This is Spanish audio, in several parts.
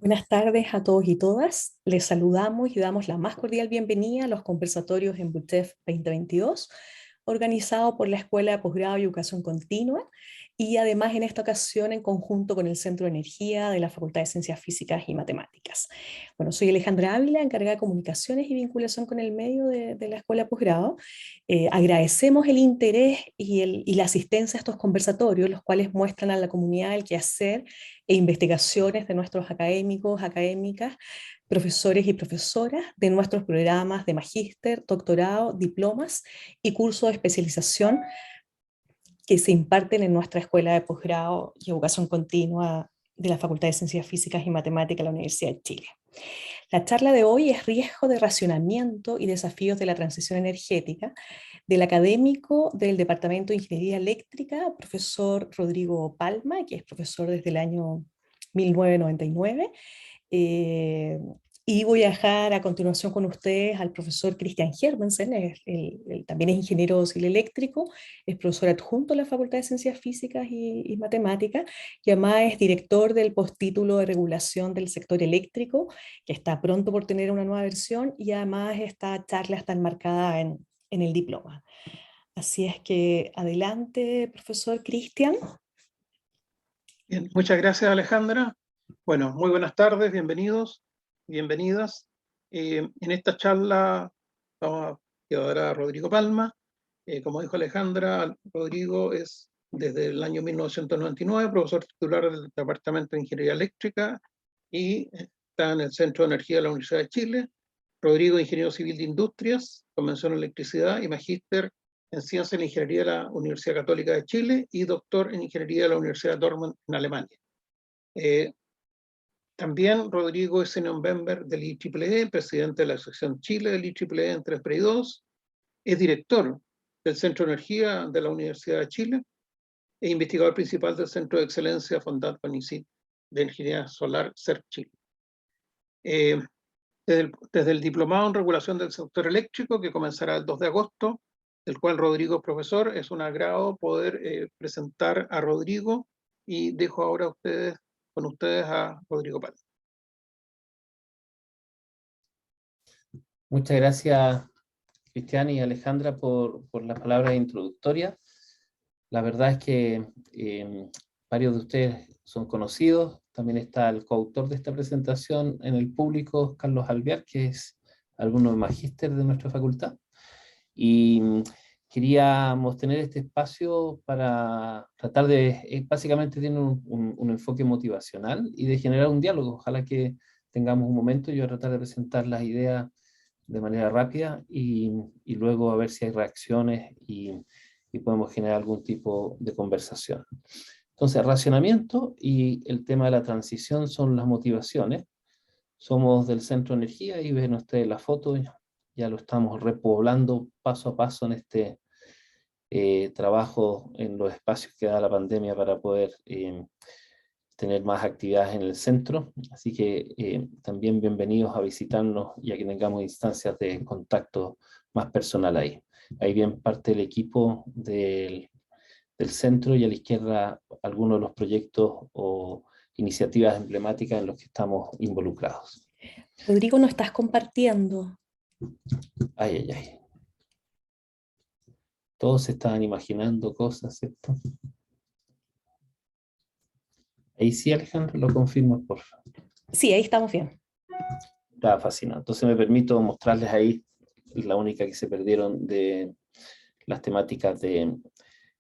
Buenas tardes a todos y todas. Les saludamos y damos la más cordial bienvenida a los conversatorios en BUTEF 2022, organizado por la Escuela de Posgrado y Educación Continua, y además en esta ocasión en conjunto con el Centro de Energía de la Facultad de Ciencias Físicas y Matemáticas. Bueno, soy Alejandra Ávila, encargada de Comunicaciones y Vinculación con el medio de la Escuela de Posgrado. Agradecemos el interés y la asistencia a estos conversatorios, los cuales muestran a la comunidad el quehacer e investigaciones de nuestros académicos, académicas, profesores y profesoras de nuestros programas de magíster, doctorado, diplomas y cursos de especialización que se imparten en nuestra Escuela de Posgrado y Educación Continua de la Facultad de Ciencias Físicas y Matemáticas de la Universidad de Chile. La charla de hoy es Riesgo de racionamiento y desafíos de la transición energética, del académico del Departamento de Ingeniería Eléctrica, profesor Rodrigo Palma, que es profesor desde el año 1999. Y voy a dejar a continuación con ustedes al profesor Christian Hermansen, también es ingeniero civil eléctrico, es profesor adjunto en la Facultad de Ciencias Físicas y Matemáticas, y además es director del postítulo de regulación del sector eléctrico, que está pronto por tener una nueva versión, y además esta charla está enmarcada en el diploma. Así es que adelante, profesor Christian. Bien, muchas gracias, Alejandra. Bueno, muy buenas tardes, bienvenidos, bienvenidas. En esta charla vamos a llevar a Rodrigo Palma. Como dijo Alejandra, Rodrigo es desde el año 1999 profesor titular del Departamento de Ingeniería Eléctrica y está en el Centro de Energía de la Universidad de Chile. Rodrigo, ingeniero civil de industrias, con mención en electricidad y magíster en Ciencias de la Ingeniería de la Universidad Católica de Chile y doctor en Ingeniería de la Universidad Dortmund en Alemania. También Rodrigo es senior member del IEEE, presidente de la Asociación Chile del IEEE en 3 y 2, es director del Centro de Energía de la Universidad de Chile e investigador principal del Centro de Excelencia Fondat Panicit de Ingeniería Solar CERC Chile. Desde el diplomado en regulación del sector eléctrico, que comenzará el 2 de agosto, del cual Rodrigo es profesor, es un agrado poder presentar a Rodrigo y dejo ahora con ustedes a Rodrigo Palma. Muchas gracias, Cristian y Alejandra, por las palabras introductorias. La verdad es que varios de ustedes son conocidos. También está el coautor de esta presentación en el público, Carlos Alvear, que es alumno de magíster de nuestra facultad. Y queríamos tener este espacio para tratar de, básicamente tiene un enfoque motivacional y de generar un diálogo. Ojalá que tengamos un momento. Yo voy a tratar de presentar las ideas de manera rápida y luego a ver si hay reacciones y podemos generar algún tipo de conversación. Entonces, racionamiento y el tema de la transición son las motivaciones. Somos del Centro de Energía y ven ustedes la foto, ya lo estamos repoblando paso a paso en este trabajo en los espacios que da la pandemia para poder tener más actividades en el centro. Así que también bienvenidos a visitarnos y a que tengamos instancias de contacto más personal ahí. Ahí viene parte del equipo del centro y a la izquierda algunos de los proyectos o iniciativas emblemáticas en los que estamos involucrados. Rodrigo, ¿no estás compartiendo? Ay, ay, ay. Todos estaban imaginando cosas, ¿cierto? Ahí sí, Alejandro, lo confirmo, por favor. Sí, ahí estamos bien. Estaba fascinado. Entonces me permito mostrarles ahí la única que se perdieron de las temáticas del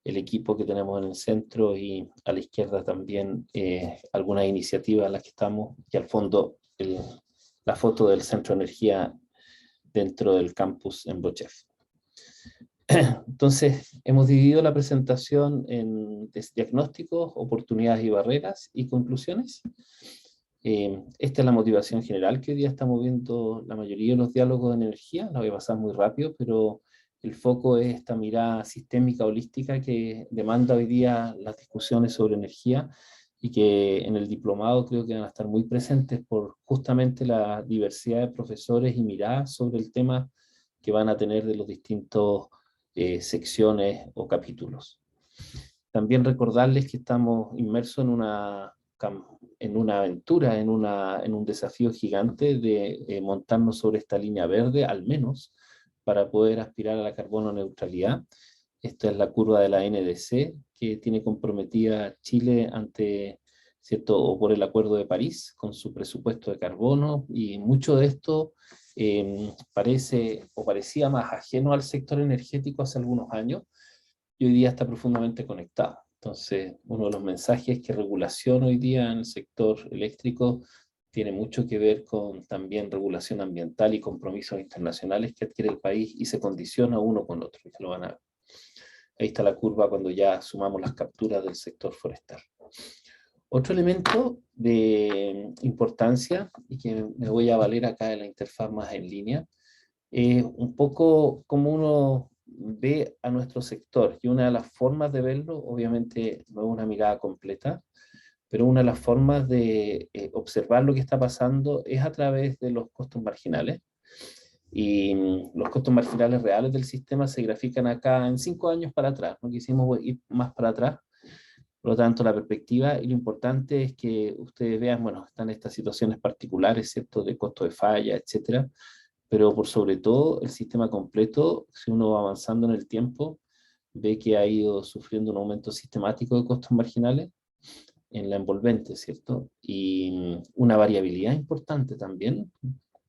equipo que tenemos en el centro y a la izquierda también algunas iniciativas en las que estamos y al fondo la foto del Centro de Energía dentro del campus en BUTEF. Entonces, hemos dividido la presentación en diagnósticos, oportunidades y barreras y conclusiones. Esta es la motivación general que hoy día estamos viendo la mayoría de los diálogos de energía. La voy a pasar muy rápido, pero el foco es esta mirada sistémica, holística, que demanda hoy día las discusiones sobre energía y que en el diplomado creo que van a estar muy presentes por justamente la diversidad de profesores y miradas sobre el tema que van a tener de los distintos secciones o capítulos. También recordarles que estamos inmersos en una en una aventura, en un desafío gigante de montarnos sobre esta línea verde, al menos, para poder aspirar a la carbono neutralidad. Esta es la curva de la NDC, que tiene comprometida Chile ante, ¿cierto?, o por el Acuerdo de París, con su presupuesto de carbono, y mucho de esto parece o parecía más ajeno al sector energético hace algunos años, y hoy día está profundamente conectado. Entonces, uno de los mensajes es que regulación hoy día en el sector eléctrico tiene mucho que ver con también regulación ambiental y compromisos internacionales que adquiere el país y se condiciona uno con otro. Ya lo van a ver. Ahí está la curva cuando ya sumamos las capturas del sector forestal. Otro elemento de importancia, y que me voy a valer acá de la interfaz más en línea, es un poco cómo uno ve a nuestro sector. Y una de las formas de verlo, obviamente no es una mirada completa, pero una de las formas de observar lo que está pasando es a través de los costos marginales. Y los costos marginales reales del sistema se grafican acá en 5 años para atrás. No quisimos ir más para atrás. Por lo tanto, la perspectiva y lo importante es que ustedes vean, bueno, están estas situaciones particulares, ¿cierto?, de costo de falla, etcétera, pero por sobre todo el sistema completo, si uno va avanzando en el tiempo, ve que ha ido sufriendo un aumento sistemático de costos marginales en la envolvente, ¿cierto? Y una variabilidad importante también,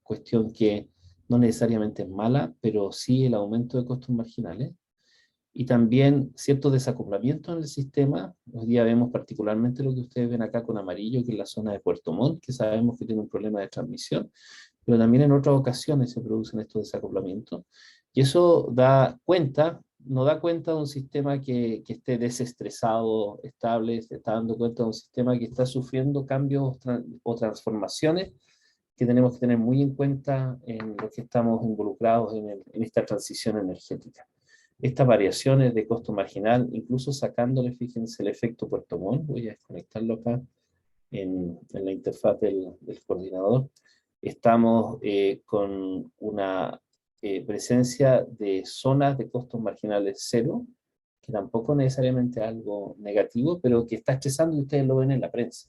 cuestión que no necesariamente es mala, pero sí el aumento de costos marginales. Y también cierto desacoplamiento en el sistema. Hoy día vemos particularmente lo que ustedes ven acá con amarillo, que es la zona de Puerto Montt, que sabemos que tiene un problema de transmisión, pero también en otras ocasiones se producen estos desacoplamientos. Y eso no da cuenta de un sistema que esté desestresado, estable, se está dando cuenta de un sistema que está sufriendo cambios o transformaciones que tenemos que tener muy en cuenta en los que estamos involucrados en esta transición energética. Estas variaciones de costo marginal, incluso sacándole, fíjense, el efecto Puerto Montt, voy a desconectarlo acá en la interfaz del coordinador, estamos con una presencia de zonas de costos marginales cero, que tampoco necesariamente es algo negativo, pero que está estresando y ustedes lo ven en la prensa.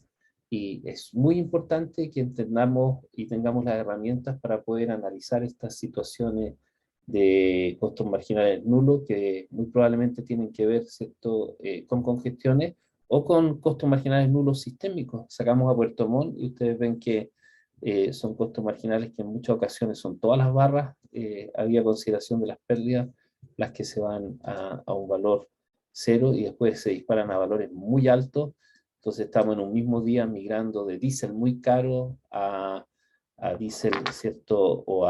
Y es muy importante que entendamos y tengamos las herramientas para poder analizar estas situaciones de costos marginales nulos que muy probablemente tienen que ver, ¿cierto?, con congestiones o con costos marginales nulos sistémicos. Sacamos a Puerto Montt y ustedes ven que son costos marginales que en muchas ocasiones son todas las barras, había consideración de las pérdidas, las que se van a un valor cero y después se disparan a valores muy altos. Entonces estamos en un mismo día migrando de diésel muy caro a diésel, ¿cierto?, o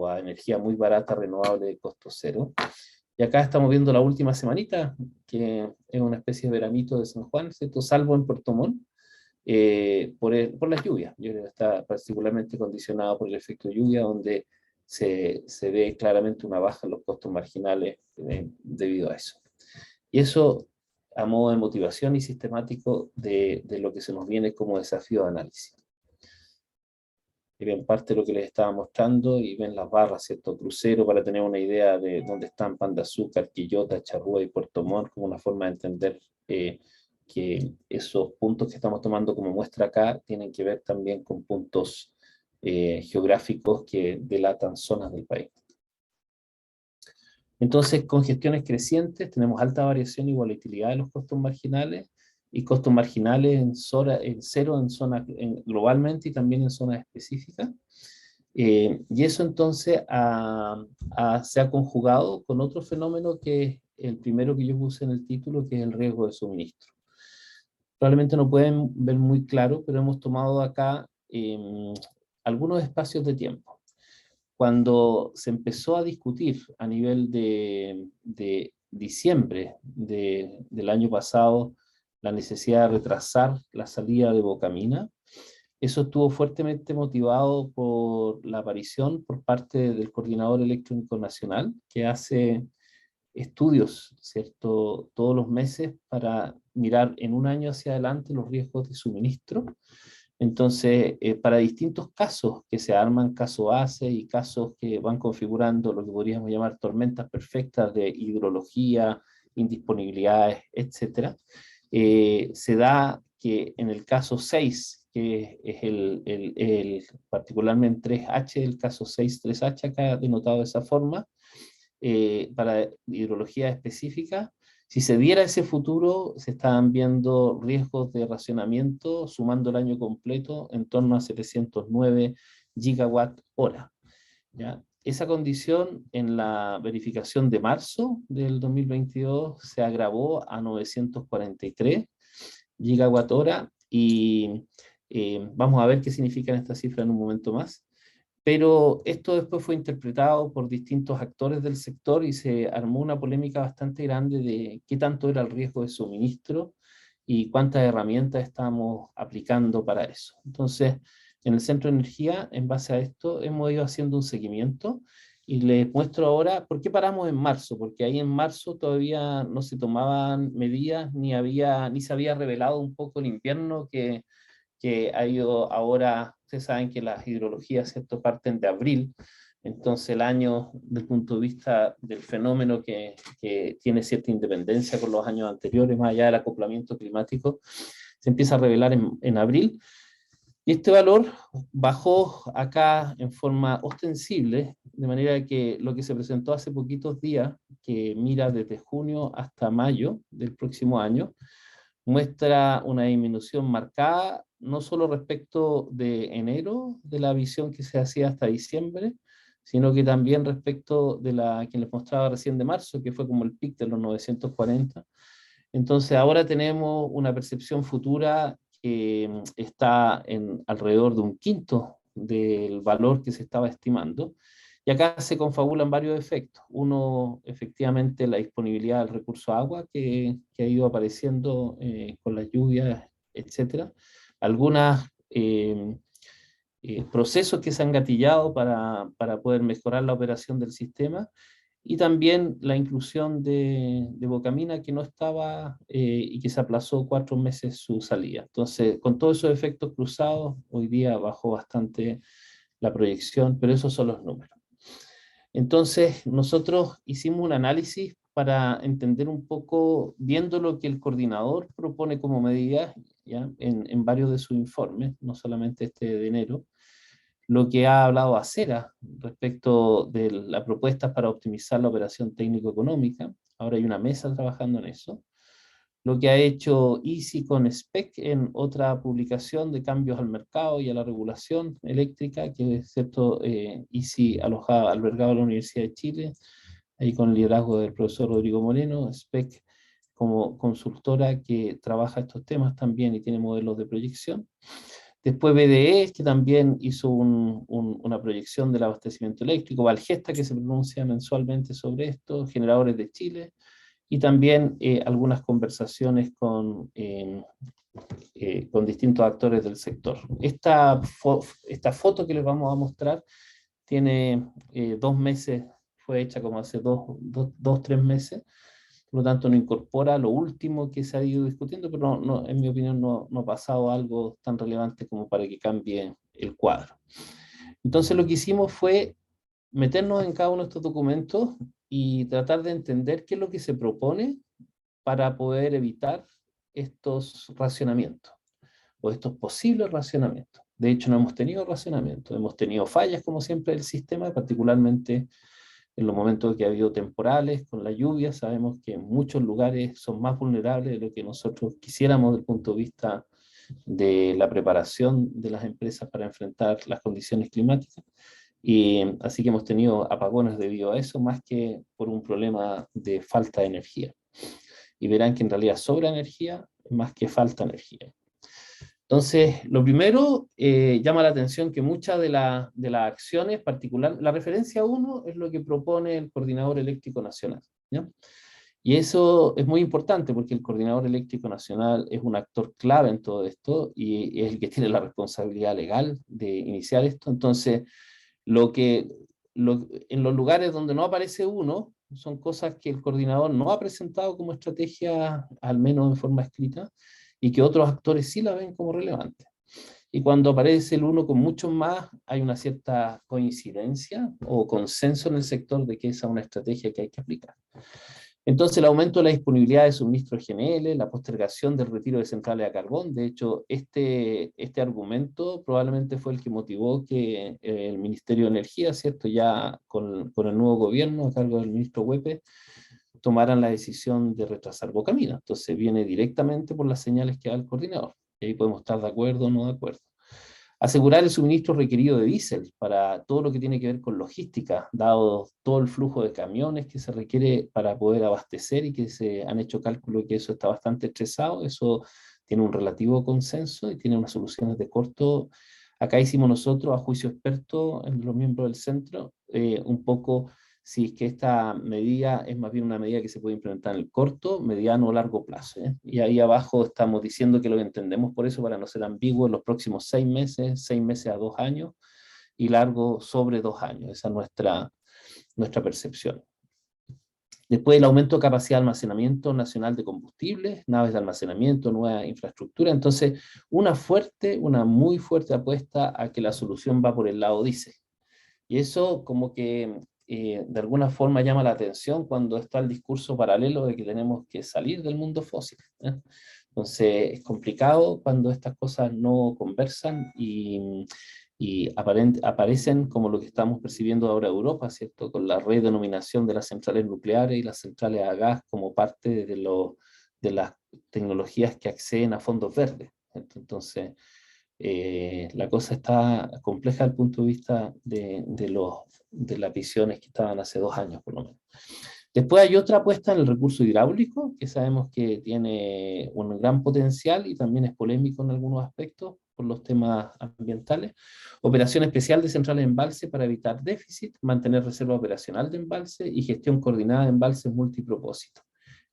a energía muy barata, renovable, de costo cero. Y acá estamos viendo la última semanita, que es una especie de veranito de San Juan, ¿cierto?, salvo en Puerto Montt, por las lluvias. Yo creo que está particularmente condicionado por el efecto lluvia, donde se ve claramente una baja en los costos marginales debido a eso. Y eso a modo de motivación y sistemático de lo que se nos viene como desafío de análisis. Y ven parte de lo que les estaba mostrando y ven las barras, ¿cierto? Crucero, para tener una idea de dónde están Pan de Azúcar, Quillota, Charrúa y Puerto Montt, como una forma de entender que esos puntos que estamos tomando como muestra acá tienen que ver también con puntos geográficos que delatan zonas del país. Entonces, con gestiones crecientes tenemos alta variación y volatilidad de los costos marginales, y costos marginales en cero en zonas globalmente y también en zonas específicas. Y eso entonces se ha conjugado con otro fenómeno que es el primero que yo puse en el título, que es el riesgo de suministro. Probablemente no pueden ver muy claro, pero hemos tomado acá algunos espacios de tiempo. Cuando se empezó a discutir a nivel de diciembre del año pasado la necesidad de retrasar la salida de Bocamina, eso estuvo fuertemente motivado por la aparición por parte del Coordinador Electrónico Nacional, que hace estudios, ¿cierto?, todos los meses para mirar en un año hacia adelante los riesgos de suministro. Entonces, para distintos casos que se arman, caso ACE y casos que van configurando lo que podríamos llamar tormentas perfectas de hidrología, indisponibilidades, etc., se da que en el caso 6, que es particularmente 3H, el caso 6, 3H, acá denotado de esa forma, para hidrología específica, si se diera ese futuro, se estaban viendo riesgos de racionamiento, sumando el año completo, en torno a 709 gigawatt hora. ¿Ya? Esa condición en la verificación de marzo del 2022 se agravó a 943 gigawatt hora y vamos a ver qué significan estas cifras en un momento más. Pero esto después fue interpretado por distintos actores del sector y se armó una polémica bastante grande de qué tanto era el riesgo de suministro y cuántas herramientas estamos aplicando para eso. Entonces, en el Centro de Energía, en base a esto, hemos ido haciendo un seguimiento y les muestro ahora por qué paramos en marzo, porque ahí en marzo todavía no se tomaban medidas ni se había revelado un poco el invierno que ha ido ahora. Ustedes saben que las hidrologías, ¿cierto?, parten de abril, entonces el año, desde el punto de vista del fenómeno que tiene cierta independencia con los años anteriores, más allá del acoplamiento climático, se empieza a revelar en abril. Y este valor bajó acá en forma ostensible, de manera que lo que se presentó hace poquitos días, que mira desde junio hasta mayo del próximo año, muestra una disminución marcada, no solo respecto de enero, de la visión que se hacía hasta diciembre, sino que también respecto de la que les mostraba recién de marzo, que fue como el pic de los 940. Entonces ahora tenemos una percepción futura que está en alrededor de un quinto del valor que se estaba estimando. Y acá se confabulan varios efectos. Uno, efectivamente, la disponibilidad del recurso agua que ha ido apareciendo con las lluvias, etc. Algunos procesos que se han gatillado para poder mejorar la operación del sistema, y también la inclusión de Bocamina, que no estaba y que se aplazó 4 meses su salida. Entonces, con todos esos efectos cruzados, hoy día bajó bastante la proyección, pero esos son los números. Entonces, nosotros hicimos un análisis para entender un poco, viendo lo que el coordinador propone como medidas, ¿ya?, en varios de sus informes, no solamente este de enero, lo que ha hablado Acera respecto de las propuestas para optimizar la operación técnico-económica. Ahora hay una mesa trabajando en eso. Lo que ha hecho ICI con SPEC en otra publicación de cambios al mercado y a la regulación eléctrica, que es cierto, ICI albergado en la Universidad de Chile, ahí con el liderazgo del profesor Rodrigo Moreno, SPEC como consultora que trabaja estos temas también y tiene modelos de proyección. Después BDE, que también hizo una proyección del abastecimiento eléctrico, Valgesta, que se pronuncia mensualmente sobre esto, Generadores de Chile, y también algunas conversaciones con distintos actores del sector. Esta foto que les vamos a mostrar tiene 2 meses, fue hecha como hace 3 meses, por lo tanto no incorpora lo último que se ha ido discutiendo, pero no, en mi opinión no ha pasado algo tan relevante como para que cambie el cuadro. Entonces lo que hicimos fue meternos en cada uno de estos documentos y tratar de entender qué es lo que se propone para poder evitar estos racionamientos o estos posibles racionamientos. De hecho, no hemos tenido racionamiento, hemos tenido fallas, como siempre, del sistema, particularmente en los momentos que ha habido temporales, con la lluvia. Sabemos que en muchos lugares son más vulnerables de lo que nosotros quisiéramos desde el punto de vista de la preparación de las empresas para enfrentar las condiciones climáticas. Y así que hemos tenido apagones debido a eso, más que por un problema de falta de energía. Y verán que en realidad sobra energía más que falta energía. Entonces, lo primero, llama la atención que muchas de las acciones, particular, la referencia 1 es lo que propone el Coordinador Eléctrico Nacional, ¿ya? Y eso es muy importante porque el Coordinador Eléctrico Nacional es un actor clave en todo esto y es el que tiene la responsabilidad legal de iniciar esto. Entonces, en los lugares donde no aparece uno, son cosas que el coordinador no ha presentado como estrategia, al menos en forma escrita, y que otros actores sí la ven como relevante. Y cuando aparece el uno con muchos más, hay una cierta coincidencia o consenso en el sector de que esa es una estrategia que hay que aplicar. Entonces, el aumento de la disponibilidad de suministro de GNL, la postergación del retiro de centrales a carbón. De hecho, este argumento probablemente fue el que motivó que el Ministerio de Energía, ¿cierto?, ya con el nuevo gobierno a cargo del ministro Huepe, tomaran la decisión de retrasar Bocamina. Entonces, viene directamente por las señales que da el coordinador. Y ahí podemos estar de acuerdo o no de acuerdo. Asegurar el suministro requerido de diésel para todo lo que tiene que ver con logística, dado todo el flujo de camiones que se requiere para poder abastecer y que se han hecho cálculos que eso está bastante estresado. Eso tiene un relativo consenso y tiene unas soluciones de corto. Acá hicimos nosotros, a juicio experto en los miembros del centro, un poco si es que esta medida es más bien una medida que se puede implementar en el corto, mediano o largo plazo. Y ahí abajo estamos diciendo que lo entendemos por eso, para no ser ambiguos, en los próximos 6 meses a 2 años, y largo sobre 2 años. Esa es nuestra percepción. Después, el aumento de capacidad de almacenamiento nacional de combustibles, naves de almacenamiento, nueva infraestructura. Entonces, una muy fuerte apuesta a que la solución va por el lado diésel. Y eso como que de alguna forma llama la atención cuando está el discurso paralelo de que tenemos que salir del mundo fósil, ¿eh? Entonces es complicado cuando estas cosas no conversan y aparecen como lo que estamos percibiendo ahora en Europa, ¿cierto? Con la redenominación de las centrales nucleares y las centrales a gas como parte de las tecnologías que acceden a fondos verdes. Entonces, la cosa está compleja desde el punto de vista de las visiones que estaban hace 2 años, por lo menos. Después hay otra apuesta en el recurso hidráulico, que sabemos que tiene un gran potencial y también es polémico en algunos aspectos por los temas ambientales. Operación especial de centrales de embalse para evitar déficit, mantener reserva operacional de embalse y gestión coordinada de embalses multipropósito.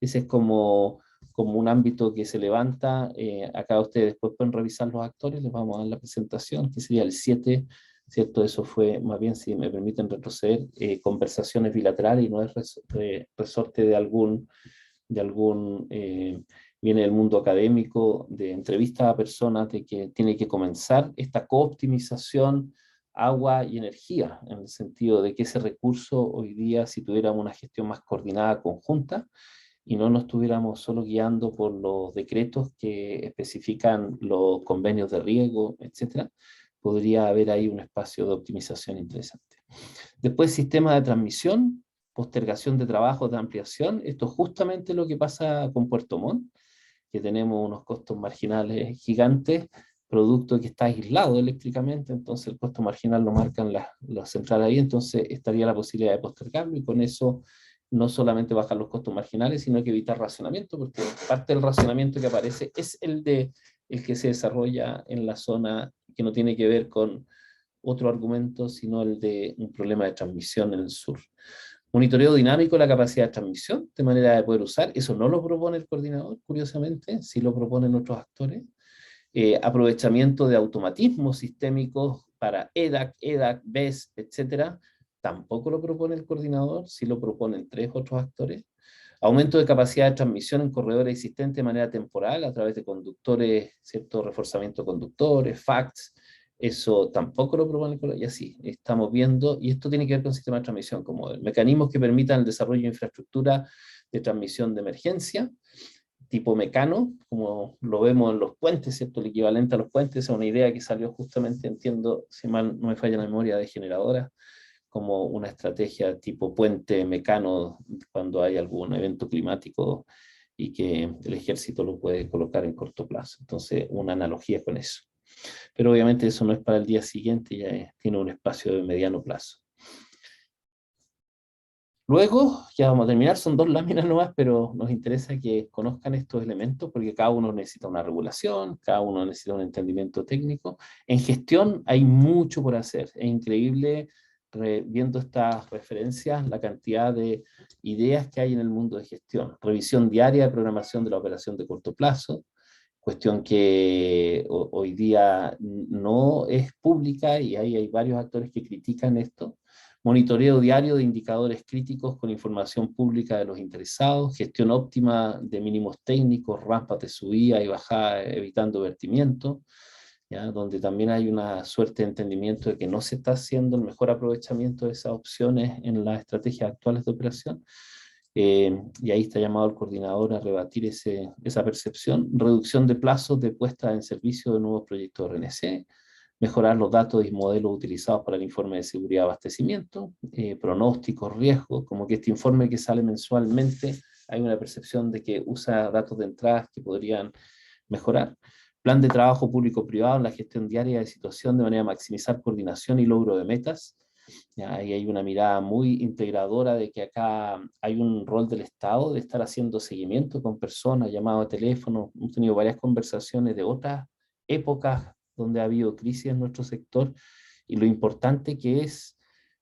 Ese es como un ámbito que se levanta. Acá ustedes después pueden revisar los actores, les vamos a dar la presentación, que sería el 7, ¿cierto? Eso fue, más bien, si me permiten retroceder, conversaciones bilaterales y no es resorte de algún viene del mundo académico, de entrevistas a personas, de que tiene que comenzar esta cooptimización agua y energía, en el sentido de que ese recurso hoy día, si tuviéramos una gestión más coordinada, conjunta, y no nos estuviéramos solo guiando por los decretos que especifican los convenios de riego, etcétera, podría haber ahí un espacio de optimización interesante. Después, sistema de transmisión, postergación de trabajos de ampliación. Esto es justamente lo que pasa con Puerto Montt, que tenemos unos costos marginales gigantes, producto que está aislado eléctricamente, entonces el costo marginal lo marcan las centrales ahí, entonces estaría la posibilidad de postergarlo y con eso no solamente bajar los costos marginales, sino que evitar racionamiento, porque parte del racionamiento que aparece es el que se desarrolla en la zona, que no tiene que ver con otro argumento, sino el de un problema de transmisión en el sur. Monitoreo dinámico de la capacidad de transmisión, de manera de poder usar, eso no lo propone el coordinador, curiosamente, sí lo proponen otros actores. Aprovechamiento de automatismos sistémicos para EDAC, BES, etcétera, tampoco lo propone el coordinador, sí lo proponen 3 otros actores. Aumento de capacidad de transmisión en corredores existentes de manera temporal a través de conductores, cierto reforzamiento de conductores, FACTS, eso tampoco lo propone el coordinador, y así estamos viendo, y esto tiene que ver con sistemas de transmisión, como mecanismos que permitan el desarrollo de infraestructura de transmisión de emergencia, tipo mecano, como lo vemos en los puentes, ¿cierto? El equivalente a los puentes es una idea que salió justamente, entiendo, si mal no me falla la memoria, de Generadora, como una estrategia tipo puente mecano cuando hay algún evento climático y que el ejército lo puede colocar en corto plazo. Entonces, una analogía con eso. Pero obviamente eso no es para el día siguiente, ya tiene un espacio de mediano plazo. Luego, ya vamos a terminar, son 2 láminas nomás, pero nos interesa que conozcan estos elementos porque cada uno necesita una regulación, cada uno necesita un entendimiento técnico. En gestión hay mucho por hacer, es increíble viendo estas referencias, la cantidad de ideas que hay en el mundo de gestión. Revisión diaria de programación de la operación de corto plazo, cuestión que hoy día no es pública y ahí hay varios actores que critican esto. Monitoreo diario de indicadores críticos con información pública de los interesados, gestión óptima de mínimos técnicos, rampas de subida y bajada evitando vertimiento, ¿ya? Donde también hay una suerte de entendimiento de que no se está haciendo el mejor aprovechamiento de esas opciones en las estrategias actuales de operación. y ahí está llamado el coordinador a rebatir esa percepción. Reducción de plazos de puesta en servicio de nuevos proyectos RNC, mejorar los datos y modelos utilizados para el informe de seguridad de abastecimiento, pronósticos, riesgos, como que este informe que sale mensualmente, hay una percepción de que usa datos de entradas que podrían mejorar. Plan de trabajo público-privado en la gestión diaria de situación de manera a maximizar coordinación y logro de metas. Ahí hay una mirada muy integradora de que acá hay un rol del Estado de estar haciendo seguimiento con personas, llamados a teléfono. Hemos tenido varias conversaciones de otras épocas donde ha habido crisis en nuestro sector y lo importante que es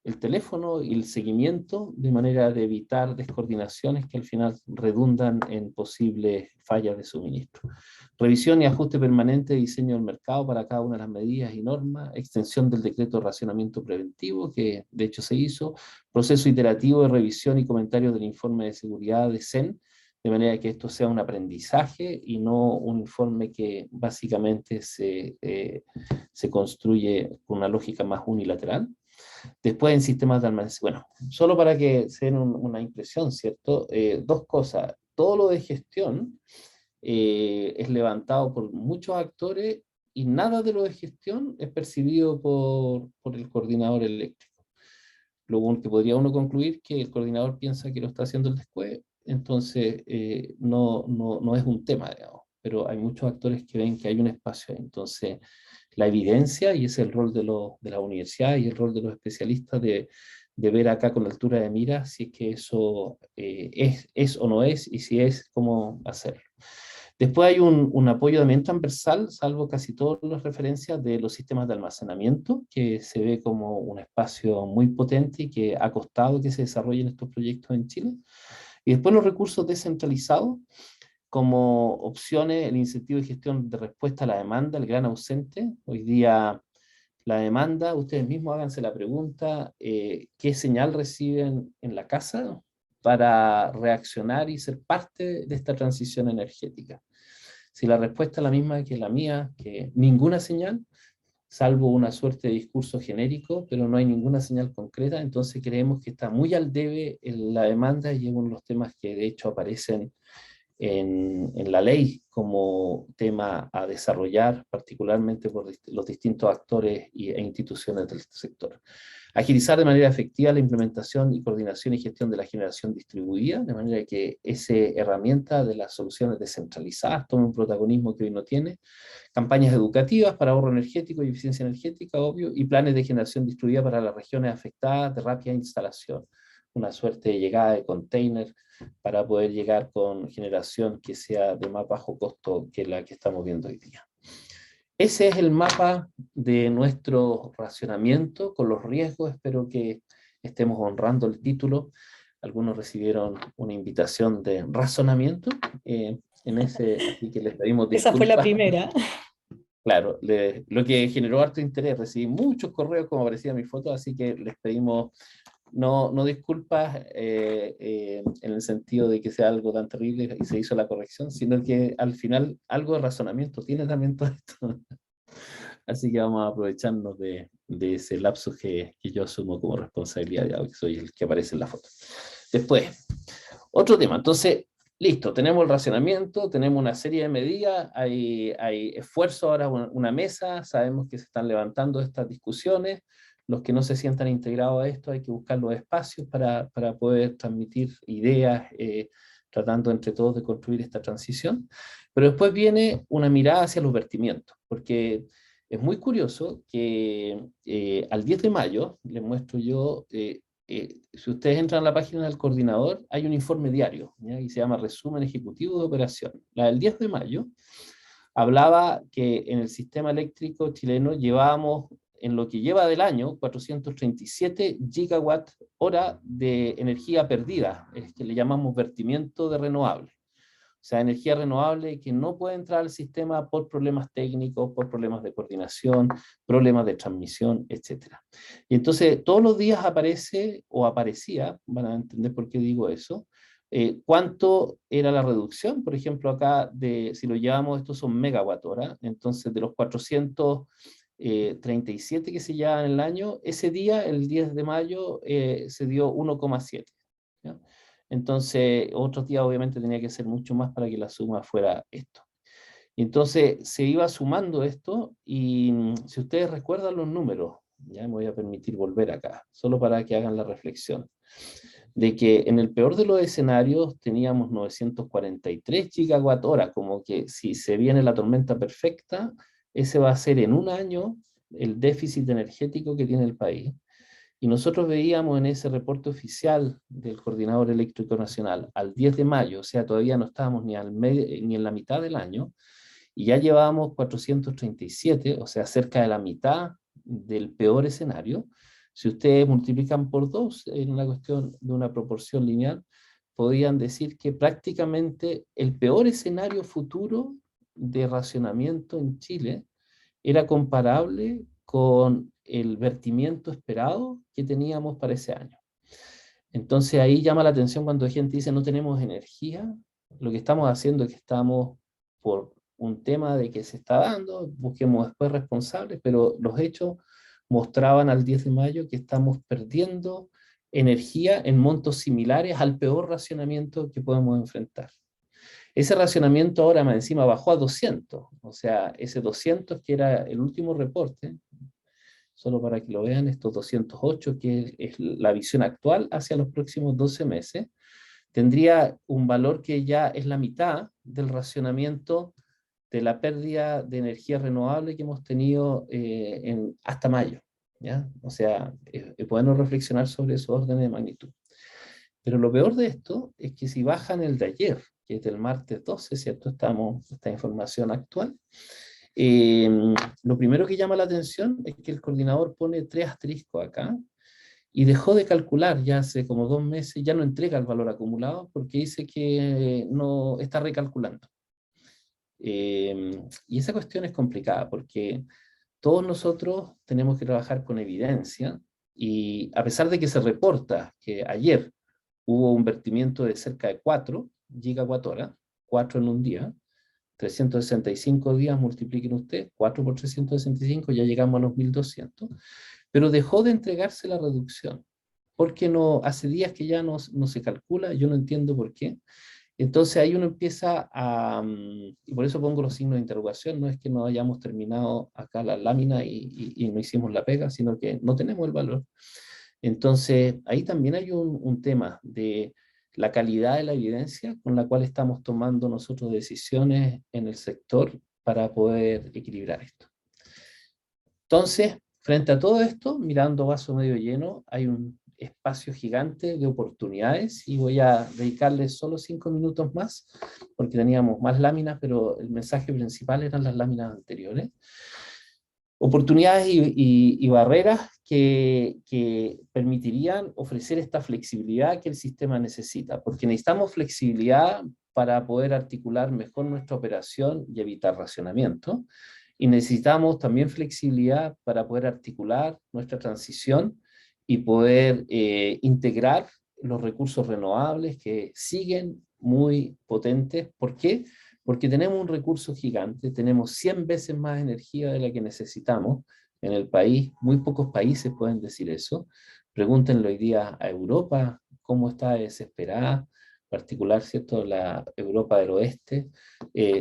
el teléfono y el seguimiento de manera de evitar descoordinaciones que al final redundan en posibles fallas de suministro. Revisión y ajuste permanente de diseño del mercado para cada una de las medidas y normas, extensión del decreto de racionamiento preventivo, que de hecho se hizo, proceso iterativo de revisión y comentarios del informe de seguridad de CEN, de manera que esto sea un aprendizaje y no un informe que básicamente se construye con una lógica más unilateral. Después en sistemas de almacenamiento, bueno, solo para que se den una impresión, ¿cierto? Dos cosas, todo lo de gestión es levantado por muchos actores y nada de lo de gestión es percibido por el coordinador eléctrico. Luego que podría uno concluir que el coordinador piensa que lo está haciendo el después, entonces no es un tema, digamos, pero hay muchos actores que ven que hay un espacio ahí. Entonces, la evidencia, y ese es el rol de la universidad y el rol de los especialistas de ver acá con altura de mira si es que eso es o no es, y si es, cómo hacerlo. Después hay un apoyo también transversal, salvo casi todas las referencias de los sistemas de almacenamiento, que se ve como un espacio muy potente y que ha costado que se desarrollen estos proyectos en Chile. Y después los recursos descentralizados, como opciones, el incentivo de gestión de respuesta a la demanda, el gran ausente. Hoy día la demanda, ustedes mismos háganse la pregunta, ¿qué señal reciben en la casa para reaccionar y ser parte de esta transición energética? Si la respuesta es la misma que la mía, que ninguna señal, salvo una suerte de discurso genérico, pero no hay ninguna señal concreta, entonces creemos que está muy al debe en la demanda y es uno de los temas que de hecho aparecen en la ley como tema a desarrollar, particularmente por los distintos actores e instituciones del sector. Agilizar de manera efectiva la implementación y coordinación y gestión de la generación distribuida, de manera que esa herramienta de las soluciones descentralizadas tome un protagonismo que hoy no tiene. Campañas educativas para ahorro energético y eficiencia energética, obvio, y planes de generación distribuida para las regiones afectadas de rápida instalación. Una suerte de llegada de container para poder llegar con generación que sea de más bajo costo que la que estamos viendo hoy día. Ese es el mapa de nuestro racionamiento con los riesgos. Espero que estemos honrando el título. Algunos recibieron una invitación de razonamiento así que les pedimos disculpas. Esa fue la primera. Claro, lo que generó harto interés. Recibí muchos correos como aparecía en mi foto, así que les pedimos no disculpas en el sentido de que sea algo tan terrible y se hizo la corrección, sino que al final algo de razonamiento tiene también todo esto. Así que vamos a aprovecharnos de ese lapsus que yo asumo como responsabilidad, que soy el que aparece en la foto. Después, otro tema. Entonces, listo, tenemos el racionamiento, tenemos una serie de medidas, hay esfuerzo ahora, una mesa, sabemos que se están levantando estas discusiones. Los que no se sientan integrados a esto hay que buscar los espacios para poder transmitir ideas, tratando entre todos de construir esta transición. Pero después viene una mirada hacia los vertimientos, porque es muy curioso que al 10 de mayo, les muestro yo, si ustedes entran a la página del coordinador, hay un informe diario, ¿ya? Y se llama Resumen Ejecutivo de Operación. La del 10 de mayo hablaba que en el sistema eléctrico chileno llevábamos, en lo que lleva del año, 437 gigawatt hora de energía perdida, es que le llamamos vertimiento de renovable. O sea, energía renovable que no puede entrar al sistema por problemas técnicos, por problemas de coordinación, problemas de transmisión, etc. Y entonces todos los días aparece o aparecía, van a entender por qué digo eso, cuánto era la reducción. Por ejemplo, acá, si lo llevamos, estos son megawatt hora, entonces de los 437 que se llevan en el año, ese día, el 10 de mayo, se dio 1,7. Entonces, otros días obviamente tenía que ser mucho más para que la suma fuera esto. Entonces, se iba sumando esto y si ustedes recuerdan los números, ya me voy a permitir volver acá, solo para que hagan la reflexión, de que en el peor de los escenarios teníamos 943 gigawatt hora, como que si se viene la tormenta perfecta, ese va a ser en un año el déficit energético que tiene el país. Y nosotros veíamos en ese reporte oficial del Coordinador Eléctrico Nacional al 10 de mayo, o sea, todavía no estábamos ni en la mitad del año, y ya llevábamos 437, o sea, cerca de la mitad del peor escenario. Si ustedes multiplican por 2 en una cuestión de una proporción lineal, podrían decir que prácticamente el peor escenario futuro de racionamiento en Chile era comparable con el vertimiento esperado que teníamos para ese año. Entonces ahí llama la atención cuando la gente dice no tenemos energía. Lo que estamos haciendo es que estamos por un tema de que se está dando, busquemos después responsables, pero los hechos mostraban al 10 de mayo que estamos perdiendo energía en montos similares al peor racionamiento que podemos enfrentar. Ese racionamiento ahora más encima bajó a 200, o sea, ese 200 que era el último reporte, solo para que lo vean, estos 208, que es la visión actual hacia los próximos 12 meses, tendría un valor que ya es la mitad del racionamiento de la pérdida de energía renovable que hemos tenido hasta mayo, ¿ya? O sea, es bueno reflexionar sobre esos órdenes de magnitud. Pero lo peor de esto es que si bajan el de ayer, que es del martes 12, ¿cierto? Esta información actual. Lo primero que llama la atención es que el coordinador pone 3 asteriscos acá y dejó de calcular ya hace como 2 meses, ya no entrega el valor acumulado porque dice que no está recalculando. Y esa cuestión es complicada porque todos nosotros tenemos que trabajar con evidencia y a pesar de que se reporta que ayer hubo un vertimiento de cerca de 4 gigawatt hora, 4 en un día, 365 días, multipliquen ustedes, 4 por 365, ya llegamos a los 1200, pero dejó de entregarse la reducción, porque no, hace días que ya no se calcula, yo no entiendo por qué. Entonces ahí uno empieza a, y por eso pongo los signos de interrogación, no es que no hayamos terminado acá la lámina y no hicimos la pega, sino que no tenemos el valor. Entonces ahí también hay un tema de la calidad de la evidencia con la cual estamos tomando nosotros decisiones en el sector para poder equilibrar esto. Entonces, frente a todo esto, mirando vaso medio lleno, hay un espacio gigante de oportunidades y voy a dedicarles solo 5 minutos más porque teníamos más láminas, pero el mensaje principal eran las láminas anteriores. Oportunidades y barreras que permitirían ofrecer esta flexibilidad que el sistema necesita, porque necesitamos flexibilidad para poder articular mejor nuestra operación y evitar racionamiento, y necesitamos también flexibilidad para poder articular nuestra transición y poder integrar los recursos renovables que siguen muy potentes. ¿Por qué? Porque tenemos un recurso gigante, tenemos 100 veces más energía de la que necesitamos en el país. Muy pocos países pueden decir eso. Pregúntenle hoy día a Europa cómo está desesperada, en particular, ¿cierto?, la Europa del Oeste,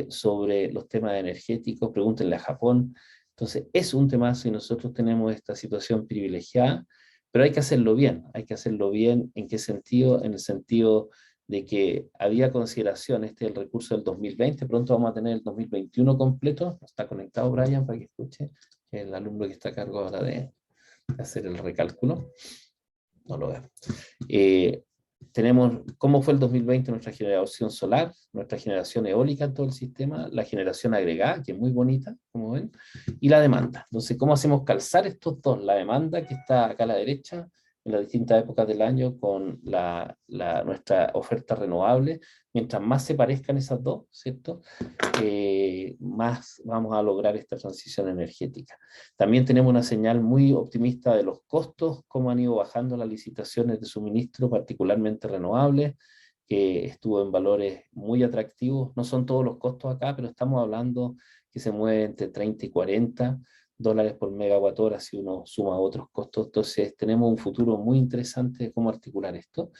sobre los temas energéticos. Pregúntenle a Japón. Entonces, es un temazo y nosotros tenemos esta situación privilegiada, pero hay que hacerlo bien. Hay que hacerlo bien, ¿en qué sentido? En el sentido de que había consideración, este es el recurso del 2020, pronto vamos a tener el 2021 completo. Está conectado Brian para que escuche, que es el alumno que está a cargo ahora de hacer el recálculo. No lo veo. Tenemos cómo fue el 2020 nuestra generación solar, nuestra generación eólica en todo el sistema, la generación agregada, que es muy bonita, como ven, y la demanda. Entonces, ¿cómo hacemos calzar estos dos? La demanda, que está acá a la derecha, en las distintas épocas del año, con nuestra oferta renovable. Mientras más se parezcan esas dos, ¿cierto?, más vamos a lograr esta transición energética. También tenemos una señal muy optimista de los costos, cómo han ido bajando las licitaciones de suministro, particularmente renovables, que estuvo en valores muy atractivos. No son todos los costos acá, pero estamos hablando que se mueve entre 30 y 40 dólares por megawatt hora si uno suma otros costos. Entonces tenemos un futuro muy interesante de cómo articular esto.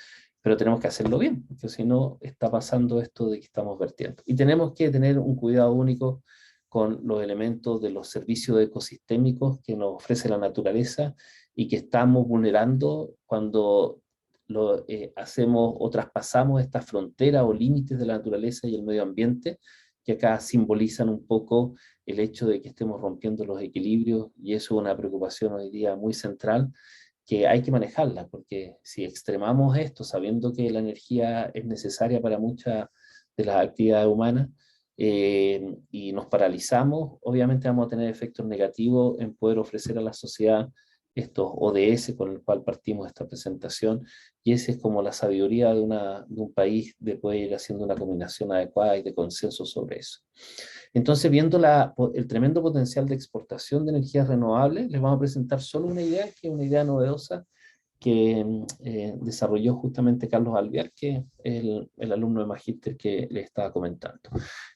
pero tenemos que hacerlo bien, porque si no está pasando esto de que estamos vertiendo. Y tenemos que tener un cuidado único con los elementos de los servicios ecosistémicos que nos ofrece la naturaleza y que estamos vulnerando cuando hacemos o traspasamos estas fronteras o límites de la naturaleza y el medio ambiente, que acá simbolizan un poco el hecho de que estemos rompiendo los equilibrios, y eso es una preocupación hoy día muy central, que hay que manejarla, porque si extremamos esto, sabiendo que la energía es necesaria para muchas de las actividades humanas, y nos paralizamos, obviamente vamos a tener efectos negativos en poder ofrecer a la sociedad estos ODS con el cual partimos esta presentación, y esa es como la sabiduría de un país de poder ir haciendo una combinación adecuada y de consenso sobre eso. Entonces, viendo el tremendo potencial de exportación de energías renovables, les vamos a presentar solo una idea, que es una idea novedosa, que desarrolló justamente Carlos Alvear, que es el alumno de Magíster que les estaba comentando.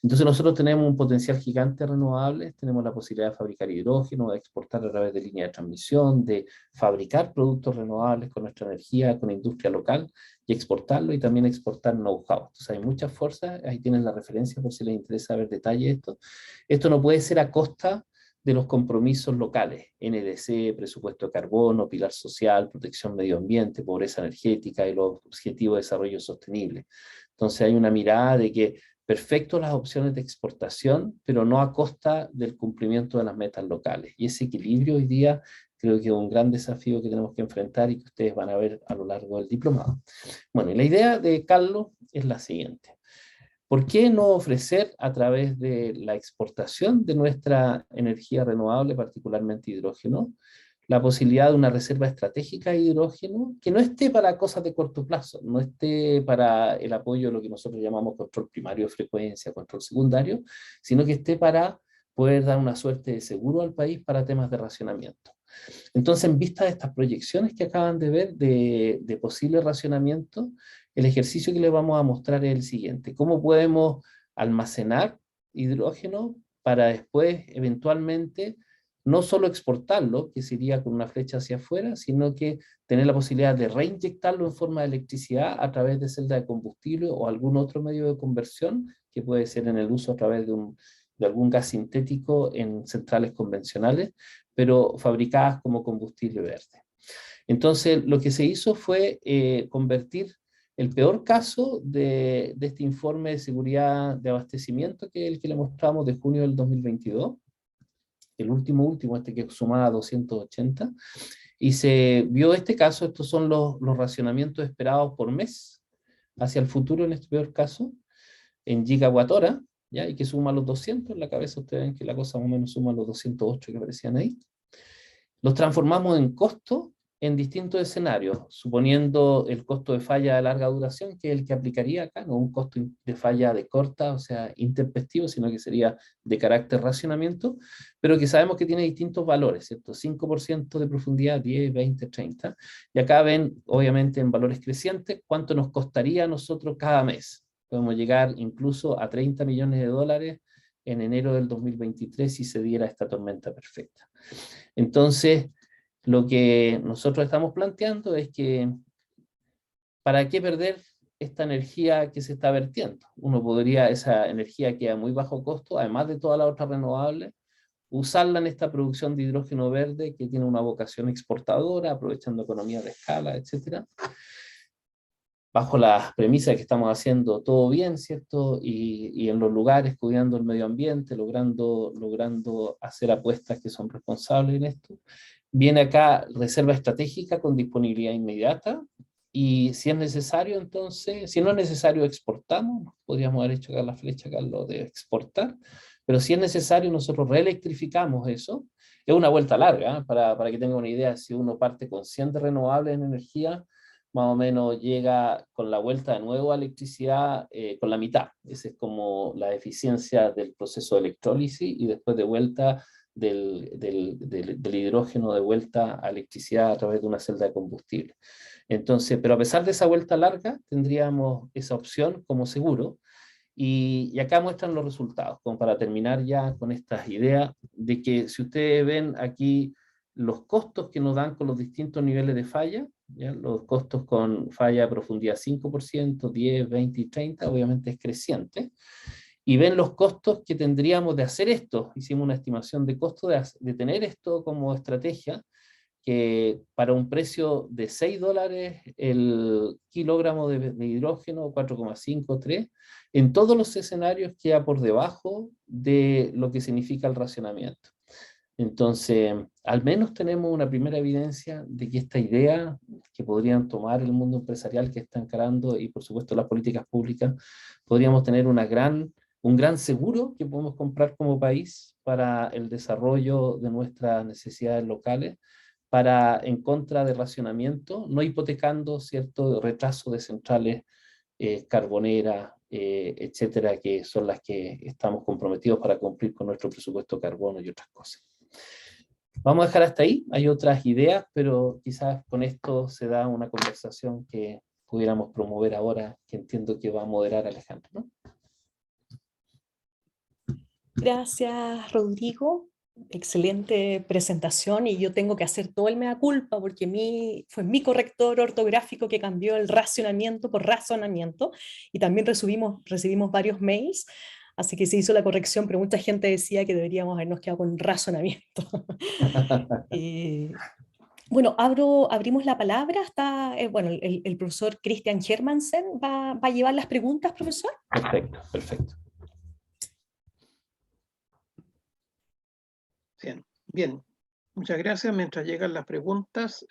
Entonces nosotros tenemos un potencial gigante de renovables, tenemos la posibilidad de fabricar hidrógeno, de exportar a través de líneas de transmisión, de fabricar productos renovables con nuestra energía, con industria local, y exportarlo, y también exportar know-how. Entonces hay muchas fuerzas, ahí tienen la referencia por si les interesa ver detalle de esto. Esto no puede ser a costa de los compromisos locales, NDC, presupuesto de carbono, pilar social, protección medio ambiente, pobreza energética y los objetivos de desarrollo sostenible. Entonces hay una mirada de que perfecto las opciones de exportación, pero no a costa del cumplimiento de las metas locales. Y ese equilibrio hoy día creo que es un gran desafío que tenemos que enfrentar y que ustedes van a ver a lo largo del diplomado. Bueno, y la idea de Carlos es la siguiente. ¿Por qué no ofrecer a través de la exportación de nuestra energía renovable, particularmente hidrógeno, la posibilidad de una reserva estratégica de hidrógeno que no esté para cosas de corto plazo, no esté para el apoyo de lo que nosotros llamamos control primario de frecuencia, control secundario, sino que esté para poder dar una suerte de seguro al país para temas de racionamiento? Entonces, en vista de estas proyecciones que acaban de ver de posible racionamiento, el ejercicio que les vamos a mostrar es el siguiente: ¿cómo podemos almacenar hidrógeno para después, eventualmente, no solo exportarlo, que sería con una flecha hacia afuera, sino que tener la posibilidad de reinyectarlo en forma de electricidad a través de celdas de combustible o algún otro medio de conversión, que puede ser en el uso a través de algún gas sintético en centrales convencionales, pero fabricadas como combustible verde? Entonces, lo que se hizo fue convertir el peor caso de este informe de seguridad de abastecimiento, que es el que le mostramos de junio del 2022, el último, este que sumaba 280, y se vio este caso. Estos son los racionamientos esperados por mes hacia el futuro en este peor caso, en gigawatt hora, ¿ya? Y que suma los 200, en la cabeza ustedes ven que la cosa más o menos suma los 208 que aparecían ahí. Los transformamos en costo en distintos escenarios, suponiendo el costo de falla de larga duración, que es el que aplicaría acá, no un costo de falla de corta, o sea, intempestivo, sino que sería de carácter racionamiento, pero que sabemos que tiene distintos valores, ¿cierto? 5% de profundidad, 10, 20, 30. Y acá ven, obviamente, en valores crecientes, cuánto nos costaría a nosotros cada mes. Podemos llegar incluso a 30 millones de dólares en enero del 2023 si se diera esta tormenta perfecta. Entonces, lo que nosotros estamos planteando es que, ¿para qué perder esta energía que se está vertiendo? Uno podría, esa energía que a muy bajo costo, además de toda la otra renovable, usarla en esta producción de hidrógeno verde que tiene una vocación exportadora, aprovechando economías de escala, etcétera, bajo las premisas de que estamos haciendo todo bien, ¿cierto? Y en los lugares, cuidando el medio ambiente, logrando hacer apuestas que son responsables en esto. Viene acá reserva estratégica con disponibilidad inmediata, y si es necesario, entonces, si no es necesario, exportamos. Podríamos haber hecho acá la flecha, acá lo de exportar, pero si es necesario, nosotros reelectrificamos eso. Es una vuelta larga, ¿eh? Para que tengan una idea, si uno parte con 100 de renovables en energía, más o menos llega con la vuelta de nuevo a electricidad con la mitad. Esa es como la eficiencia del proceso de electrólisis, y después de vuelta del hidrógeno de vuelta a electricidad a través de una celda de combustible. Entonces, pero a pesar de esa vuelta larga, tendríamos esa opción como seguro. Y acá muestran los resultados, como para terminar ya con estas ideas de que, si ustedes ven aquí los costos que nos dan con los distintos niveles de falla, ¿ya? Los costos con falla de profundidad 5%, 10, 20 y 30, obviamente es creciente. Y ven los costos que tendríamos de hacer esto. Hicimos una estimación de costo de tener esto como estrategia, que para un precio de $6 el kilogramo de hidrógeno, 4,5, 3, en todos los escenarios queda por debajo de lo que significa el racionamiento. Entonces, al menos tenemos una primera evidencia de que esta idea que podrían tomar el mundo empresarial que está encarando y por supuesto las políticas públicas, podríamos tener un gran seguro que podemos comprar como país para el desarrollo de nuestras necesidades locales, para en contra de racionamiento, no hipotecando cierto retraso de centrales carboneras, etcétera, que son las que estamos comprometidos para cumplir con nuestro presupuesto de carbono y otras cosas. Vamos a dejar hasta ahí, hay otras ideas, pero quizás con esto se da una conversación que pudiéramos promover ahora, que entiendo que va a moderar Alejandro, ¿no? Gracias, Rodrigo. Excelente presentación y yo tengo que hacer todo el mea culpa porque fue mi corrector ortográfico que cambió el racionamiento por razonamiento y también recibimos varios mails, así que se hizo la corrección, pero mucha gente decía que deberíamos habernos quedado con razonamiento. Bueno, abrimos la palabra. Bueno, el profesor Christian Hermansen va a llevar las preguntas, profesor. Perfecto, perfecto. Bien, muchas gracias. Mientras llegan las preguntas,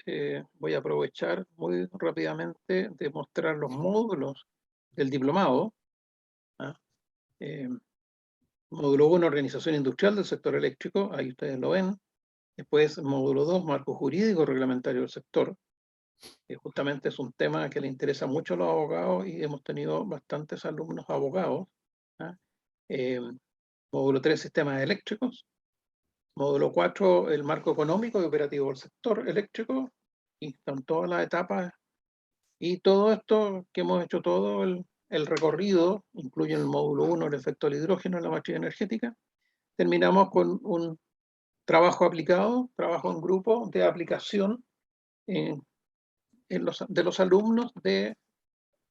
voy a aprovechar muy rápidamente de mostrar los módulos del diplomado. Módulo 1, Organización Industrial del Sector Eléctrico, ahí ustedes lo ven. Después, módulo 2, Marco Jurídico Reglamentario del Sector. Justamente es un tema que le interesa mucho a los abogados y hemos tenido bastantes alumnos abogados. Módulo 3, Sistemas Eléctricos. Módulo 4, el marco económico y operativo del sector eléctrico, y están todas las etapas. Y todo esto que hemos hecho, todo el recorrido, incluye el módulo 1, el efecto del hidrógeno en la matriz energética. Terminamos con un trabajo aplicado, trabajo en grupo de aplicación de los alumnos de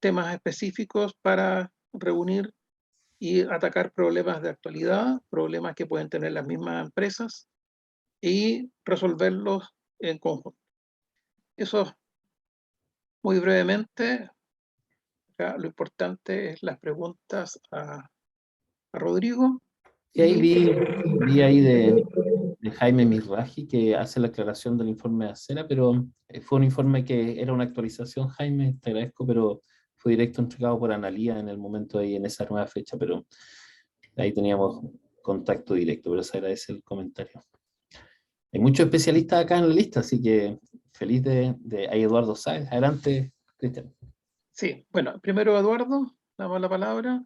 temas específicos para reunir y atacar problemas de actualidad, problemas que pueden tener las mismas empresas y resolverlos en conjunto. Eso muy brevemente. Acá lo importante es las preguntas a Rodrigo. Y ahí vi ahí de Jaime Miraji que hace la aclaración del informe de Acera, pero fue un informe que era una actualización, Jaime, te agradezco, pero fue directo entregado por Analía en el momento ahí, en esa nueva fecha, pero ahí teníamos contacto directo, pero se agradece el comentario. Hay muchos especialistas acá en la lista, así que feliz hay Eduardo Sáenz. Adelante, Cristian. Sí, bueno, primero Eduardo, damos la palabra.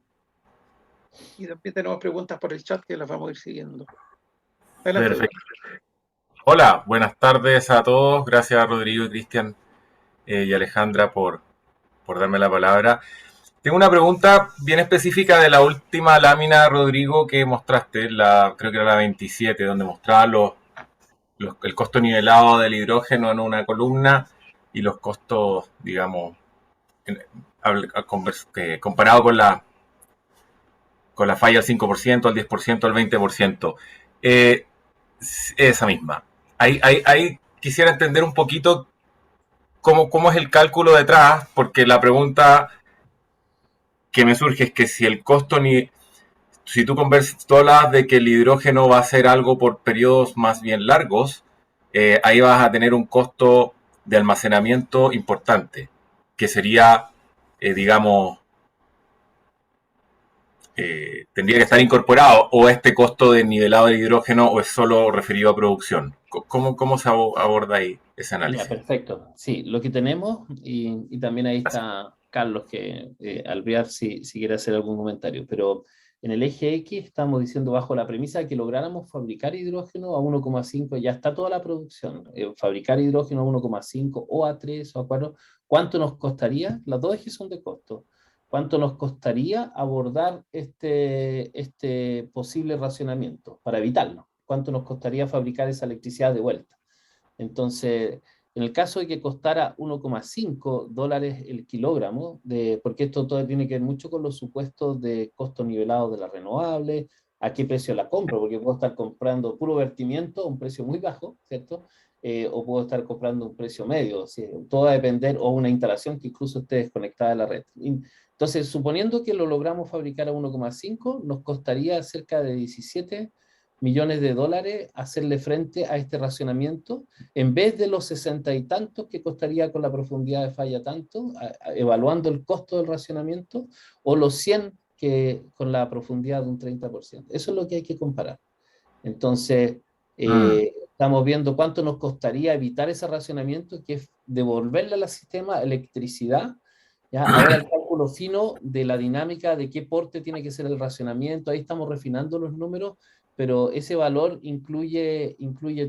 Y también tenemos preguntas por el chat que las vamos a ir siguiendo. Adelante. Perfecto. Hola, buenas tardes a todos. Gracias a Rodrigo, Cristian y Alejandra por darme la palabra. Tengo una pregunta bien específica de la última lámina, Rodrigo, que mostraste, creo que era la 27, donde mostraba el costo nivelado del hidrógeno en una columna y los costos, digamos, comparado con la falla al 5%, al 10%, al 20%. Esa misma. Ahí quisiera entender un poquito cómo es el cálculo detrás, porque la pregunta que me surge es que si el costo si tú hablas de que el hidrógeno va a ser algo por periodos más bien largos, ahí vas a tener un costo de almacenamiento importante, que sería, digamos, tendría que estar incorporado, o este costo de nivelado de hidrógeno, o es solo referido a producción. ¿Cómo se aborda ahí ese análisis? Ya, perfecto. Sí, lo que tenemos, y también ahí está Carlos, que Alvear si quiere hacer algún comentario, pero en el eje X estamos diciendo bajo la premisa de que lográramos fabricar hidrógeno a 1,5, ya está toda la producción, fabricar hidrógeno a 1,5 o a 3 o a 4, ¿cuánto nos costaría? Las dos ejes son de costo. ¿Cuánto nos costaría abordar este posible racionamiento para evitarlo? ¿Cuánto nos costaría fabricar esa electricidad de vuelta? Entonces, En el caso de que costara $1,5 el kilogramo, porque esto todo tiene que ver mucho con los supuestos de costo nivelado de las renovables, a qué precio la compro, porque puedo estar comprando puro vertimiento a un precio muy bajo, ¿cierto? O puedo estar comprando un precio medio, ¿sí? Todo va a depender, o una instalación que incluso esté desconectada de la red. Entonces, suponiendo que lo logramos fabricar a 1,5, nos costaría cerca de 17 millones de dólares hacerle frente a este racionamiento, en vez de los 60 y tantos que costaría con la profundidad de falla tanto, evaluando el costo del racionamiento, o los 100 que con la profundidad de un 30%. Eso es lo que hay que comparar. Entonces, estamos viendo cuánto nos costaría evitar ese racionamiento, que es devolverle al sistema electricidad. ¿Ya? Ahora el cálculo fino de la dinámica de qué porte tiene que ser el racionamiento, ahí estamos refinando los números, pero ese valor incluye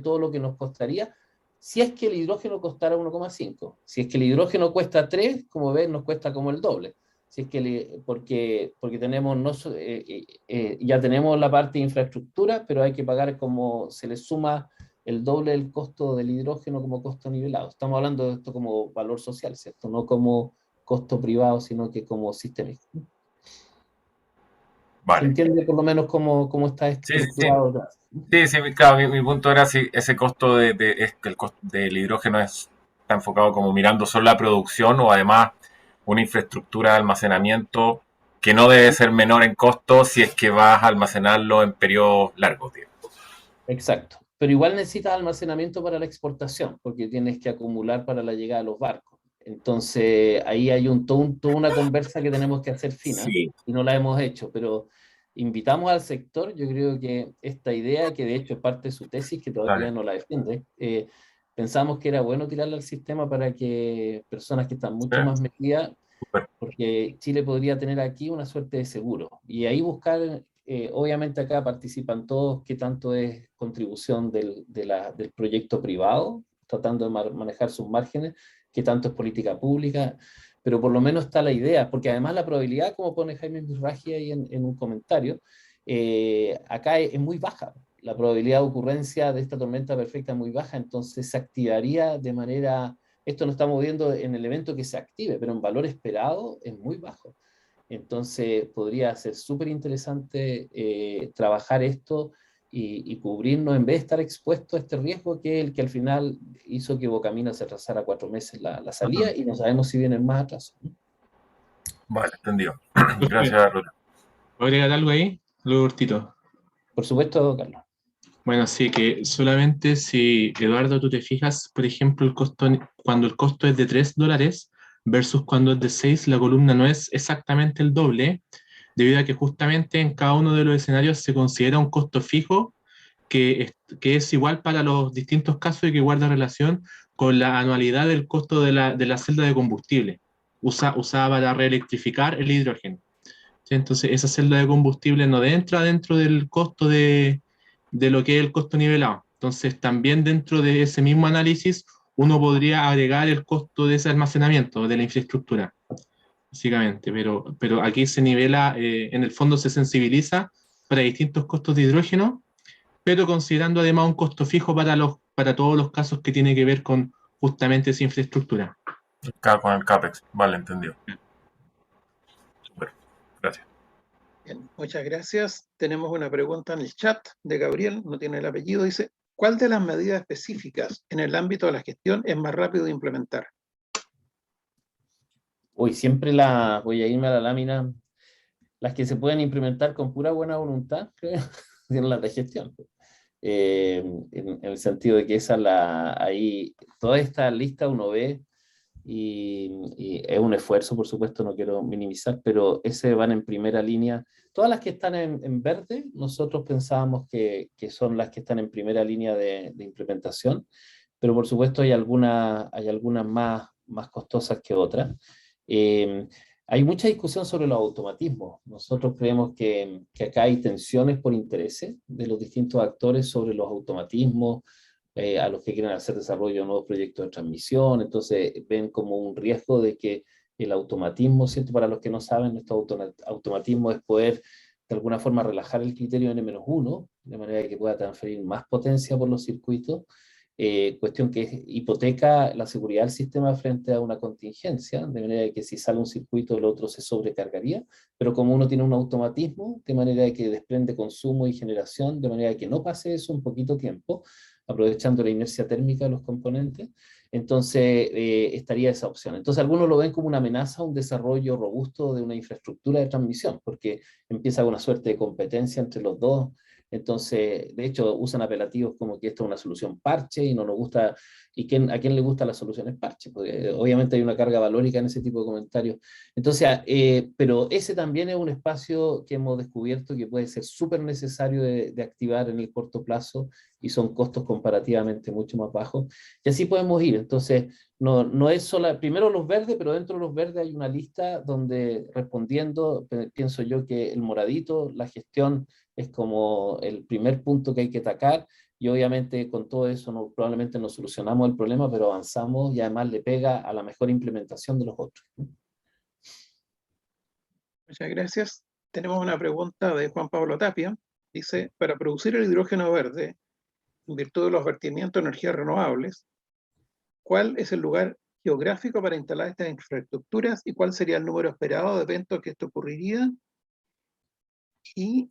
todo lo que nos costaría si es que el hidrógeno costara 1,5. Si es que el hidrógeno cuesta 3, como ven, nos cuesta como el doble. Si es que porque tenemos ya tenemos la parte de infraestructura, pero hay que pagar, como se le suma el doble del costo del hidrógeno como costo nivelado. Estamos hablando de esto como valor social, ¿cierto? No como costo privado, sino que como sistémico. ¿Se Vale. entiende por lo menos cómo está estructurado? Sí, claro, mi punto era si ese costo es que el costo del hidrógeno está enfocado como mirando solo la producción o además una infraestructura de almacenamiento que no debe ser menor en costo si es que vas a almacenarlo en periodos largos, digamos. Exacto. Pero igual necesitas almacenamiento para la exportación, porque tienes que acumular para la llegada de los barcos. Entonces, ahí hay toda una conversa que tenemos que hacer fina, Sí, y no la hemos hecho, pero invitamos al sector. Yo creo que esta idea, que de hecho es parte de su tesis, que todavía vale. no la defiende, pensamos que era bueno tirarla al sistema para que personas que están mucho más metidas, Súper. porque Chile podría tener aquí una suerte de seguro. Y ahí buscar, obviamente acá participan todos, qué tanto es contribución del proyecto privado, tratando de manejar sus márgenes, qué tanto es política pública, pero por lo menos está la idea, porque además la probabilidad, como pone Jaime Misraji ahí en un comentario, acá es muy baja. La probabilidad de ocurrencia de esta tormenta perfecta es muy baja, entonces se activaría de manera... Esto no estamos viendo en el evento que se active, pero en valor esperado es muy bajo. Entonces podría ser súper interesante trabajar esto y cubrirnos, en vez de estar expuesto a este riesgo, que es el que al final hizo que Bocamina se atrasara 4 meses la salida, y no sabemos si vienen más atrás. Vale, entendido. Jorge, Gracias, Ruth. ¿puedo agregar algo ahí? Luego, Hortito. Por supuesto, Carlos. Bueno, sí, que solamente si, Eduardo, tú te fijas, por ejemplo, el costo, cuando el costo es de $3 versus cuando es de 6, la columna no es exactamente el doble, debido a que justamente en cada uno de los escenarios se considera un costo fijo que es igual para los distintos casos y que guarda relación con la anualidad del costo de la celda de combustible usada para reelectrificar el hidrógeno. ¿Sí? Entonces, esa celda de combustible no entra dentro del costo de lo que es el costo nivelado. Entonces, también dentro de ese mismo análisis, uno podría agregar el costo de ese almacenamiento, de la infraestructura, básicamente. Pero aquí se nivela, en el fondo se sensibiliza para distintos costos de hidrógeno, pero considerando además un costo fijo para todos los casos que tiene que ver con justamente esa infraestructura. Con el CAPEX. Vale, entendido. Súper. Gracias. Bien, muchas gracias. Tenemos una pregunta en el chat de Gabriel, no tiene el apellido, dice, ¿cuál de las medidas específicas en el ámbito de la gestión es más rápido de implementar? Hoy siempre voy a irme a la lámina, las que se pueden implementar con pura buena voluntad, creo, son las de gestión. En el sentido de que ahí, toda esta lista uno ve, y es un esfuerzo, por supuesto, no quiero minimizar, pero ese van en primera línea. Todas las que están en verde, nosotros pensábamos que son las que están en primera línea de implementación, pero por supuesto hay algunas más costosas que otras. Hay mucha discusión sobre los automatismos. Nosotros creemos que acá hay tensiones por intereses de los distintos actores sobre los automatismos, a los que quieren hacer desarrollo de nuevos proyectos de transmisión. Entonces ven como un riesgo de que el automatismo, ¿cierto? Para los que no saben, nuestro automatismo es poder de alguna forma relajar el criterio N-1, de manera que pueda transferir más potencia por los circuitos, cuestión que hipoteca la seguridad del sistema frente a una contingencia, de manera que si sale un circuito el otro se sobrecargaría, pero como uno tiene un automatismo, de manera que desprende consumo y generación, de manera que no pase eso en poquito tiempo, aprovechando la inercia térmica de los componentes, entonces estaría esa opción. Entonces algunos lo ven como una amenaza a un desarrollo robusto de una infraestructura de transmisión, porque empieza una suerte de competencia entre los dos. Entonces, de hecho, usan apelativos como que esta es una solución parche y no nos gusta. ¿Y a quién le gustan las soluciones parche? Porque obviamente hay una carga valórica en ese tipo de comentarios. Entonces, pero ese también es un espacio que hemos descubierto que puede ser súper necesario de activar en el corto plazo y son costos comparativamente mucho más bajos. Y así podemos ir. Entonces, no es solo, primero los verdes, pero dentro de los verdes hay una lista donde respondiendo, pienso yo que el moradito, la gestión es como el primer punto que hay que atacar y obviamente con todo eso probablemente no solucionamos el problema, pero avanzamos y además le pega a la mejor implementación de los otros. Muchas gracias. Tenemos una pregunta de Juan Pablo Tapia. Dice, para producir el hidrógeno verde, en virtud de los vertimientos de energías renovables, ¿cuál es el lugar geográfico para instalar estas infraestructuras y cuál sería el número esperado de eventos que esto ocurriría? Y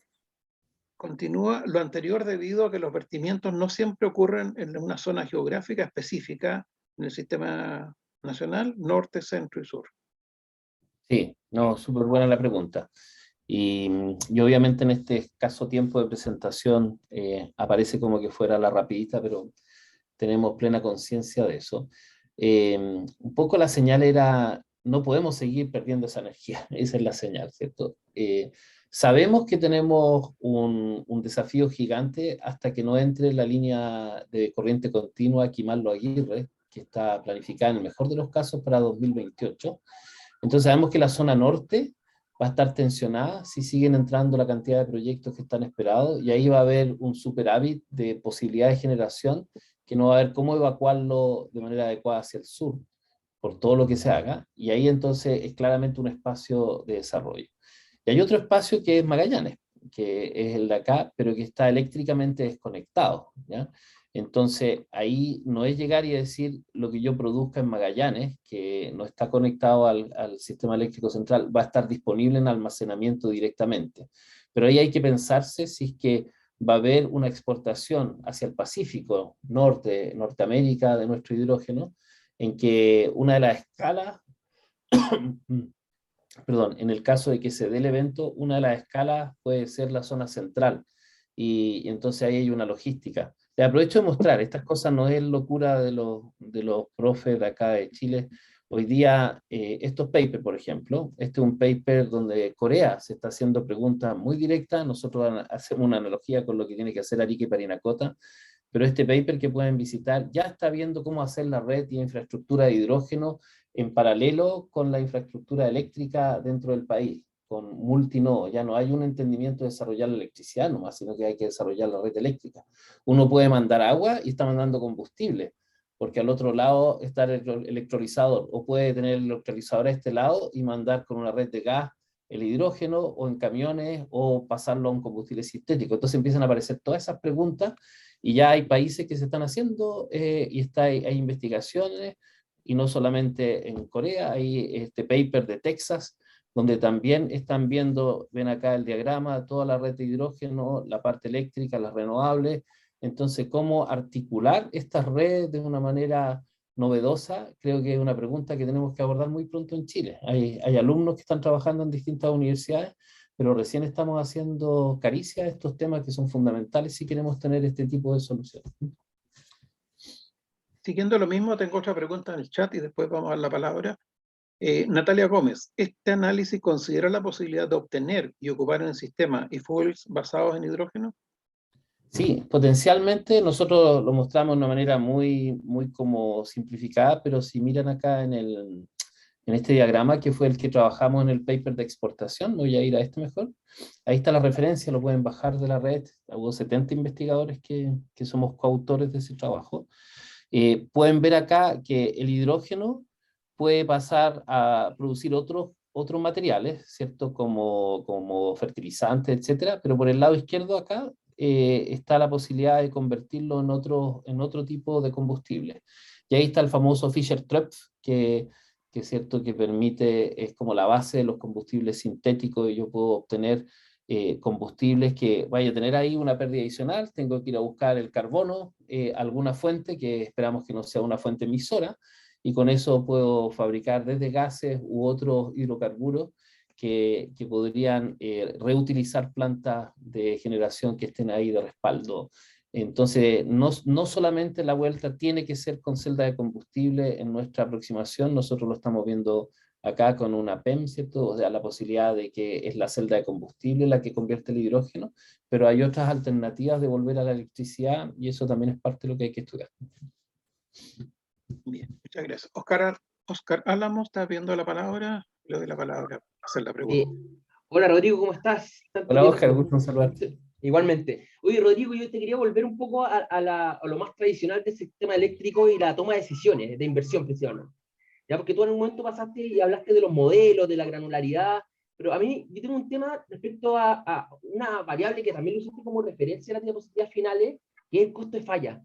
continúa lo anterior debido a que los vertimientos no siempre ocurren en una zona geográfica específica en el sistema nacional, norte, centro y sur. Sí, no, súper buena la pregunta. Y obviamente en este escaso tiempo de presentación aparece como que fuera la rapidita, pero tenemos plena conciencia de eso. Un poco la señal era, no podemos seguir perdiendo esa energía, esa es la señal, ¿cierto? Sabemos que tenemos un desafío gigante hasta que no entre la línea de corriente continua Quimarlo-Aguirre, que está planificada en el mejor de los casos para 2028. Entonces sabemos que la zona norte va a estar tensionada si siguen entrando la cantidad de proyectos que están esperados y ahí va a haber un superávit de posibilidad de generación que no va a haber cómo evacuarlo de manera adecuada hacia el sur por todo lo que se haga y ahí entonces es claramente un espacio de desarrollo. Y hay otro espacio que es Magallanes, que es el de acá, pero que está eléctricamente desconectado, ¿ya? Entonces, ahí no es llegar y decir lo que yo produzca en Magallanes, que no está conectado al sistema eléctrico central, va a estar disponible en almacenamiento directamente. Pero ahí hay que pensarse si es que va a haber una exportación hacia el Pacífico, Norteamérica, de nuestro hidrógeno, en que una de las escalas, perdón, en el caso de que se dé el evento, una de las escalas puede ser la zona central. Y entonces ahí hay una logística. Le aprovecho de mostrar, estas cosas no es locura de los profes de acá de Chile. Hoy día, estos papers, por ejemplo, este es un paper donde Corea se está haciendo preguntas muy directas. Nosotros hacemos una analogía con lo que tiene que hacer Arica y Parinacota, pero este paper que pueden visitar ya está viendo cómo hacer la red y infraestructura de hidrógeno en paralelo con la infraestructura eléctrica dentro del país, con multinodo. Ya no hay un entendimiento de desarrollar la electricidad nomás, sino que hay que desarrollar la red eléctrica. Uno puede mandar agua y está mandando combustible, porque al otro lado está el electrolizador, o puede tener el electrolizador a este lado y mandar con una red de gas el hidrógeno, o en camiones, o pasarlo a un combustible sintético. Entonces empiezan a aparecer todas esas preguntas, y ya hay países que se están haciendo, y hay investigaciones, y no solamente en Corea, hay este paper de Texas, donde también están viendo, ven acá el diagrama, toda la red de hidrógeno, la parte eléctrica, las renovables. Entonces, ¿cómo articular estas redes de una manera novedosa? Creo que es una pregunta que tenemos que abordar muy pronto en Chile. Hay alumnos que están trabajando en distintas universidades, pero recién estamos haciendo caricia a estos temas que son fundamentales si queremos tener este tipo de soluciones. Siguiendo lo mismo, tengo otra pregunta en el chat y después vamos a dar la palabra. Natalia Gómez, ¿este análisis considera la posibilidad de obtener y ocupar en el sistema e-fuels basados en hidrógeno? Sí, potencialmente nosotros lo mostramos de una manera muy, muy como simplificada, pero si miran acá en este diagrama, que fue el que trabajamos en el paper de exportación, voy a ir a este mejor, ahí está la referencia, lo pueden bajar de la red, hubo 70 investigadores que somos coautores de ese trabajo. Pueden ver acá que el hidrógeno puede pasar a producir otros materiales, ¿cierto? Como fertilizantes, etcétera, pero por el lado izquierdo acá está la posibilidad de convertirlo en otro tipo de combustible. Y ahí está el famoso Fischer-Tropsch, que es cierto que permite, es como la base de los combustibles sintéticos, y yo puedo obtener combustibles que vaya a tener ahí una pérdida adicional, tengo que ir a buscar el carbono, alguna fuente que esperamos que no sea una fuente emisora, y con eso puedo fabricar desde gases u otros hidrocarburos que podrían reutilizar plantas de generación que estén ahí de respaldo. Entonces, no solamente la vuelta tiene que ser con celda de combustible en nuestra aproximación, nosotros lo estamos viendo acá con una PEM, ¿cierto? O sea, la posibilidad de que es la celda de combustible la que convierte el hidrógeno, pero hay otras alternativas de volver a la electricidad y eso también es parte de lo que hay que estudiar. Bien, muchas gracias. Oscar Álamo está viendo la palabra. Le doy la palabra para hacer la pregunta. Hola Rodrigo, ¿cómo estás? Tanto Hola Oscar, tiempo. gusto en saludarte. Igualmente. Oye Rodrigo, yo te quería volver un poco a lo más tradicional del sistema eléctrico y la toma de decisiones, de inversión principalmente. Ya, porque tú en un momento pasaste y hablaste de los modelos, de la granularidad, pero a mí yo tengo un tema respecto a una variable que también lo usaste como referencia en las diapositivas finales, que es el costo de falla.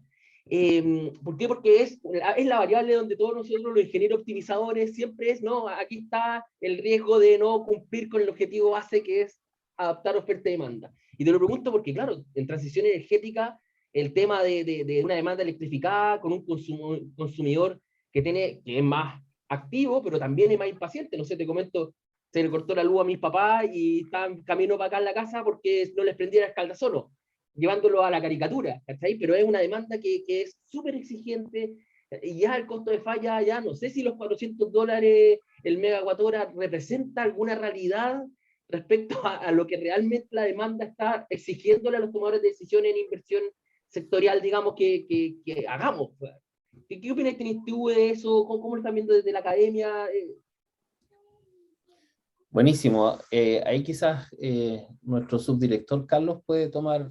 ¿Por qué? Porque es la variable donde todos nosotros los ingenieros optimizadores siempre es, no, aquí está el riesgo de no cumplir con el objetivo base, que es adaptar oferta y demanda. Y te lo pregunto porque, claro, en transición energética, el tema de una demanda electrificada con un consumidor que es más activo, pero también es más impaciente. No sé, te comento, se le cortó la luz a mis papás y estaban camino para acá en la casa porque no les prendiera el escaldazón, llevándolo a la caricatura, ¿cachai? Pero es una demanda que es súper exigente, y ya el costo de falla, ya no sé si los $400 el megawatt hora representa alguna realidad respecto a lo que realmente la demanda está exigiéndole a los tomadores de decisiones en inversión sectorial, digamos, que hagamos. ¿Qué opinas tenés tú de eso? ¿Cómo lo están viendo desde la academia? Buenísimo. Ahí quizás nuestro subdirector Carlos puede tomar,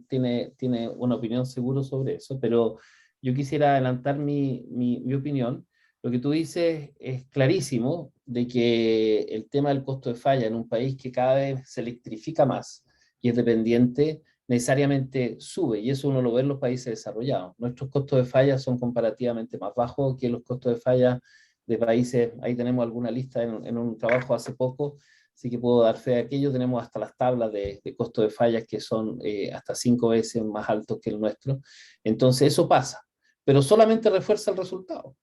tiene una opinión seguro sobre eso, pero yo quisiera adelantar mi opinión. Lo que tú dices es clarísimo de que el tema del costo de falla en un país que cada vez se electrifica más y es dependiente, necesariamente sube, y eso uno lo ve en los países desarrollados. Nuestros costos de falla son comparativamente más bajos que los costos de falla de países. Ahí tenemos alguna lista en un trabajo hace poco, así que puedo dar fe de aquello. Tenemos hasta las tablas de costo de fallas que son hasta 5 veces más altos que el nuestro. Entonces eso pasa, pero solamente refuerza el resultado.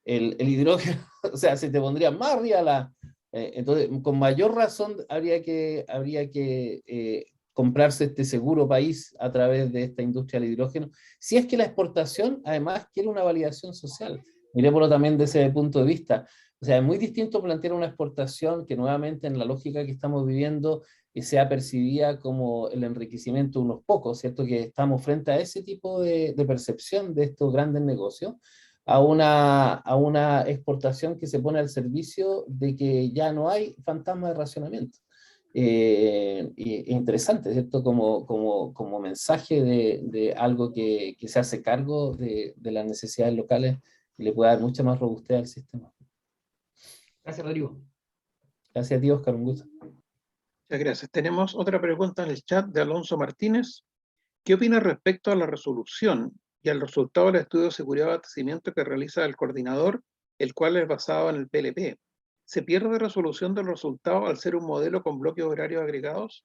El hidrógeno, o sea, se te pondría más arriba entonces, con mayor razón habría que comprarse este seguro país a través de esta industria del hidrógeno, si es que la exportación además quiere una validación social. Miremoslo también desde ese punto de vista. O sea, es muy distinto plantear una exportación que nuevamente en la lógica que estamos viviendo sea percibida como el enriquecimiento de unos pocos, ¿cierto? Que estamos frente a ese tipo de percepción de estos grandes negocios, a una exportación que se pone al servicio de que ya no hay fantasma de racionamiento. Interesante, ¿cierto? Como mensaje de algo que se hace cargo de las necesidades locales y le puede dar mucha más robustez al sistema. Gracias, Rodrigo. Gracias a ti, Oscar, un gusto. Muchas gracias. Tenemos otra pregunta en el chat de Alonso Martínez. ¿Qué opina respecto a la resolución y al resultado del estudio de seguridad de abastecimiento que realiza el coordinador, el cual es basado en el PLP? ¿Se pierde resolución del resultado al ser un modelo con bloques horarios agregados?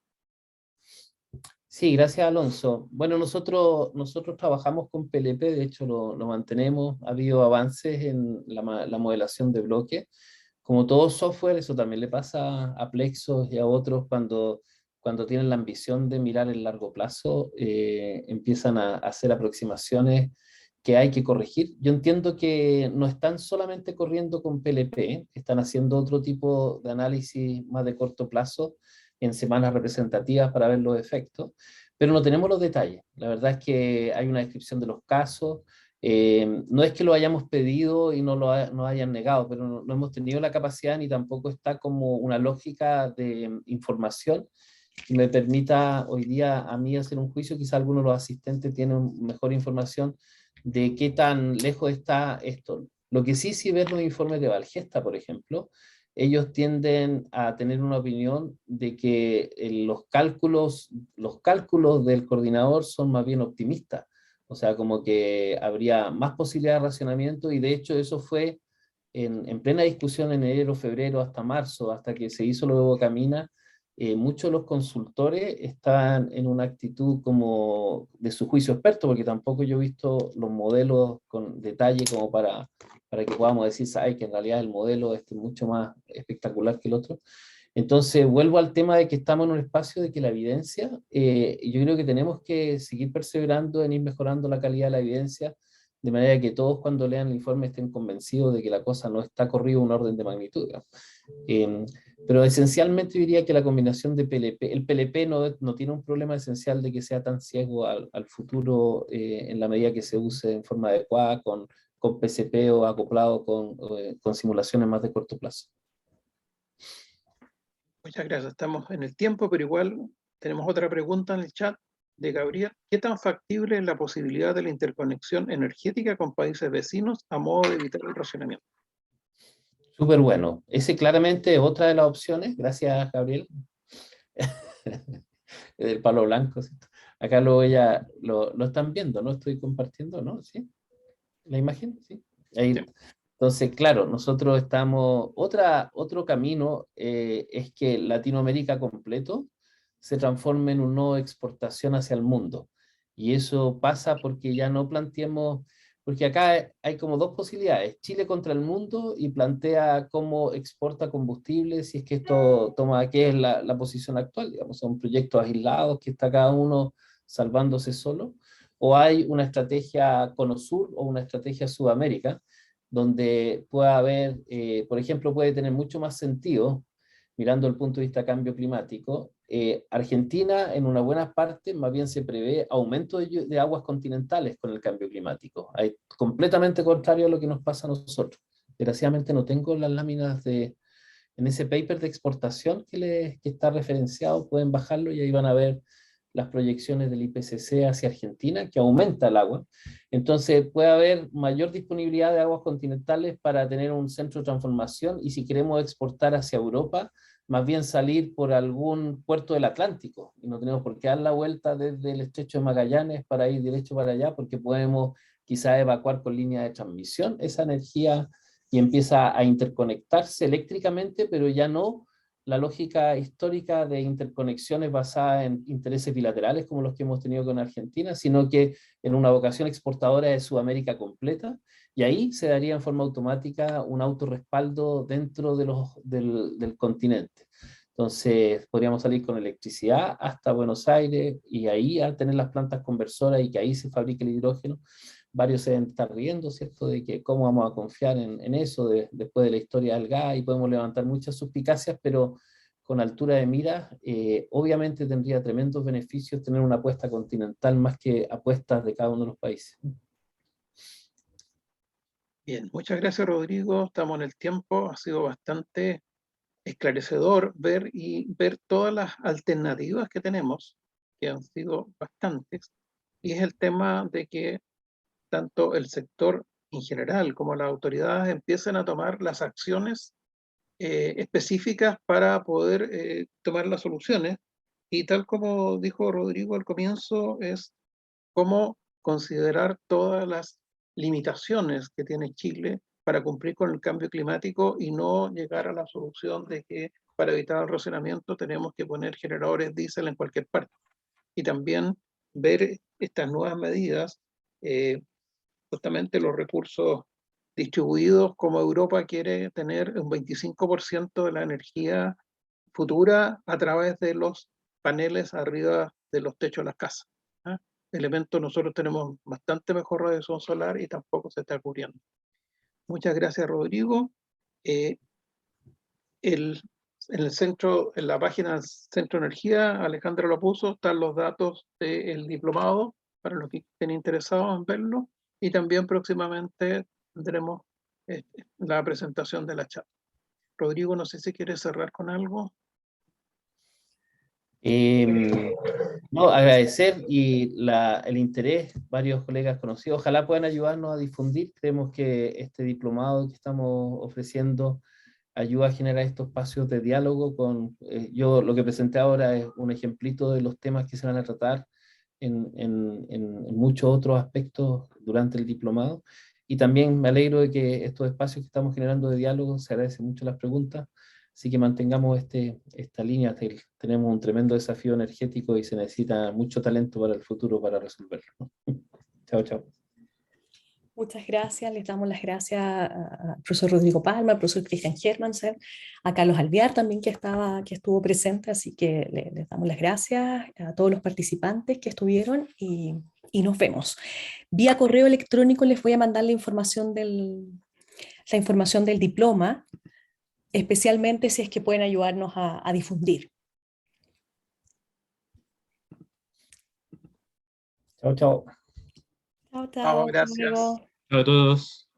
Sí, gracias, Alonso. Bueno, nosotros trabajamos con PLP, de hecho lo mantenemos. Ha habido avances en la modelación de bloques. Como todo software, eso también le pasa a Plexos y a otros cuando tienen la ambición de mirar el largo plazo, empiezan a hacer aproximaciones que hay que corregir. Yo entiendo que no están solamente corriendo con PLP, están haciendo otro tipo de análisis más de corto plazo en semanas representativas para ver los efectos, pero no tenemos los detalles. La verdad es que hay una descripción de los casos. No es que lo hayamos pedido y nos hayan negado, pero no hemos tenido la capacidad ni tampoco está como una lógica de información que me permita hoy día a mí hacer un juicio. Quizá algunos de los asistentes tienen mejor información de qué tan lejos está esto. Lo que sí ves los informes de Valgesta, por ejemplo, ellos tienden a tener una opinión de que los cálculos del coordinador son más bien optimistas. O sea, como que habría más posibilidad de racionamiento, y de hecho eso fue en plena discusión en enero, febrero, hasta marzo, hasta que se hizo lo de Bocamina. Muchos de los consultores estaban en una actitud como de su juicio experto, porque tampoco yo he visto los modelos con detalle como para que podamos decir, ¿sabes? Que en realidad el modelo es mucho más espectacular que el otro. Entonces, vuelvo al tema de que estamos en un espacio de que la evidencia, yo creo que tenemos que seguir perseverando en ir mejorando la calidad de la evidencia, de manera que todos cuando lean el informe estén convencidos de que la cosa no está corrida un orden de magnitud. Pero esencialmente yo diría que la combinación de PLP, el PLP no tiene un problema esencial de que sea tan ciego al futuro, en la medida que se use en forma adecuada con PCP o acoplado con simulaciones más de corto plazo. Muchas gracias. Estamos en el tiempo, pero igual tenemos otra pregunta en el chat de Gabriel. ¿Qué tan factible es la posibilidad de la interconexión energética con países vecinos a modo de evitar el racionamiento? Súper bueno. Ese claramente es otra de las opciones. Gracias, Gabriel. Del palo blanco. ¿Cierto? Acá lo están viendo, ¿no? Estoy compartiendo, ¿no? ¿Sí? ¿La imagen? Sí. Ahí. Sí. Entonces, claro, nosotros estamos... Otro camino es que Latinoamérica completo se transforme en un nodo de exportación hacia el mundo. Y eso pasa porque ya no planteemos... Porque acá hay como dos posibilidades: Chile contra el mundo, y plantea cómo exporta combustibles, si es que esto toma, que es la posición actual, digamos, son proyectos aislados que está cada uno salvándose solo, o hay una estrategia Cono Sur o una estrategia Sudamérica, donde pueda haber, por ejemplo, puede tener mucho más sentido, mirando el punto de vista cambio climático. Argentina, en una buena parte, más bien se prevé aumento de aguas continentales con el cambio climático. Hay completamente contrario a lo que nos pasa a nosotros. Desgraciadamente no tengo las láminas en ese paper de exportación que está referenciado, pueden bajarlo y ahí van a ver las proyecciones del IPCC hacia Argentina, que aumenta el agua. Entonces puede haber mayor disponibilidad de aguas continentales para tener un centro de transformación, y si queremos exportar hacia Europa, más bien salir por algún puerto del Atlántico, y no tenemos por qué dar la vuelta desde el estrecho de Magallanes para ir derecho para allá, porque podemos quizás evacuar con línea de transmisión esa energía y empieza a interconectarse eléctricamente, pero ya no la lógica histórica de interconexiones basadas en intereses bilaterales como los que hemos tenido con Argentina, sino que en una vocación exportadora de Sudamérica completa, y ahí se daría en forma automática un autorrespaldo dentro del continente. Entonces podríamos salir con electricidad hasta Buenos Aires, y ahí al tener las plantas conversoras y que ahí se fabrique el hidrógeno, varios se deben estar riendo, ¿cierto?, de que cómo vamos a confiar en eso después de la historia del gas, y podemos levantar muchas suspicacias, pero con altura de miras, obviamente tendría tremendos beneficios tener una apuesta continental más que apuestas de cada uno de los países. Bien, muchas gracias, Rodrigo. Estamos en el tiempo. Ha sido bastante esclarecedor ver todas las alternativas que tenemos, que han sido bastantes, y es el tema de que tanto el sector en general como las autoridades empiecen a tomar las acciones específicas para poder tomar las soluciones, y tal como dijo Rodrigo al comienzo, es cómo considerar todas las limitaciones que tiene Chile para cumplir con el cambio climático, y no llegar a la solución de que para evitar el racionamiento tenemos que poner generadores diésel en cualquier parte. Y también ver estas nuevas medidas, justamente los recursos distribuidos, como Europa quiere tener un 25% de la energía futura a través de los paneles arriba de los techos de las casas. Elementos, nosotros tenemos bastante mejor radiación solar y tampoco se está cubriendo. Muchas gracias, Rodrigo. En el centro, en la página del Centro de Energía, Alejandra lo puso, están los datos del diplomado para los que estén interesados en verlo, y también próximamente tendremos la presentación de la charla. Rodrigo, no sé si quieres cerrar con algo. No, agradecer el interés, varios colegas conocidos, ojalá puedan ayudarnos a difundir. Creemos que este diplomado que estamos ofreciendo ayuda a generar estos espacios de diálogo con, yo lo que presenté ahora es un ejemplito de los temas que se van a tratar en muchos otros aspectos durante el diplomado. Y también me alegro de que estos espacios que estamos generando de diálogo, se agradecen mucho las preguntas, así que mantengamos esta línea. Tenemos un tremendo desafío energético y se necesita mucho talento para el futuro para resolverlo, ¿no? Chao, chao. Muchas gracias, les damos las gracias al profesor Rodrigo Palma, al profesor Christian Hermansen, a Carlos Alvear también que estuvo presente, así que les damos las gracias a todos los participantes que estuvieron y nos vemos. Vía correo electrónico les voy a mandar la información del diploma, especialmente si es que pueden ayudarnos a difundir. Chao, chao. Chao, Chao, chao. Hasta gracias. luego. Chao a todos.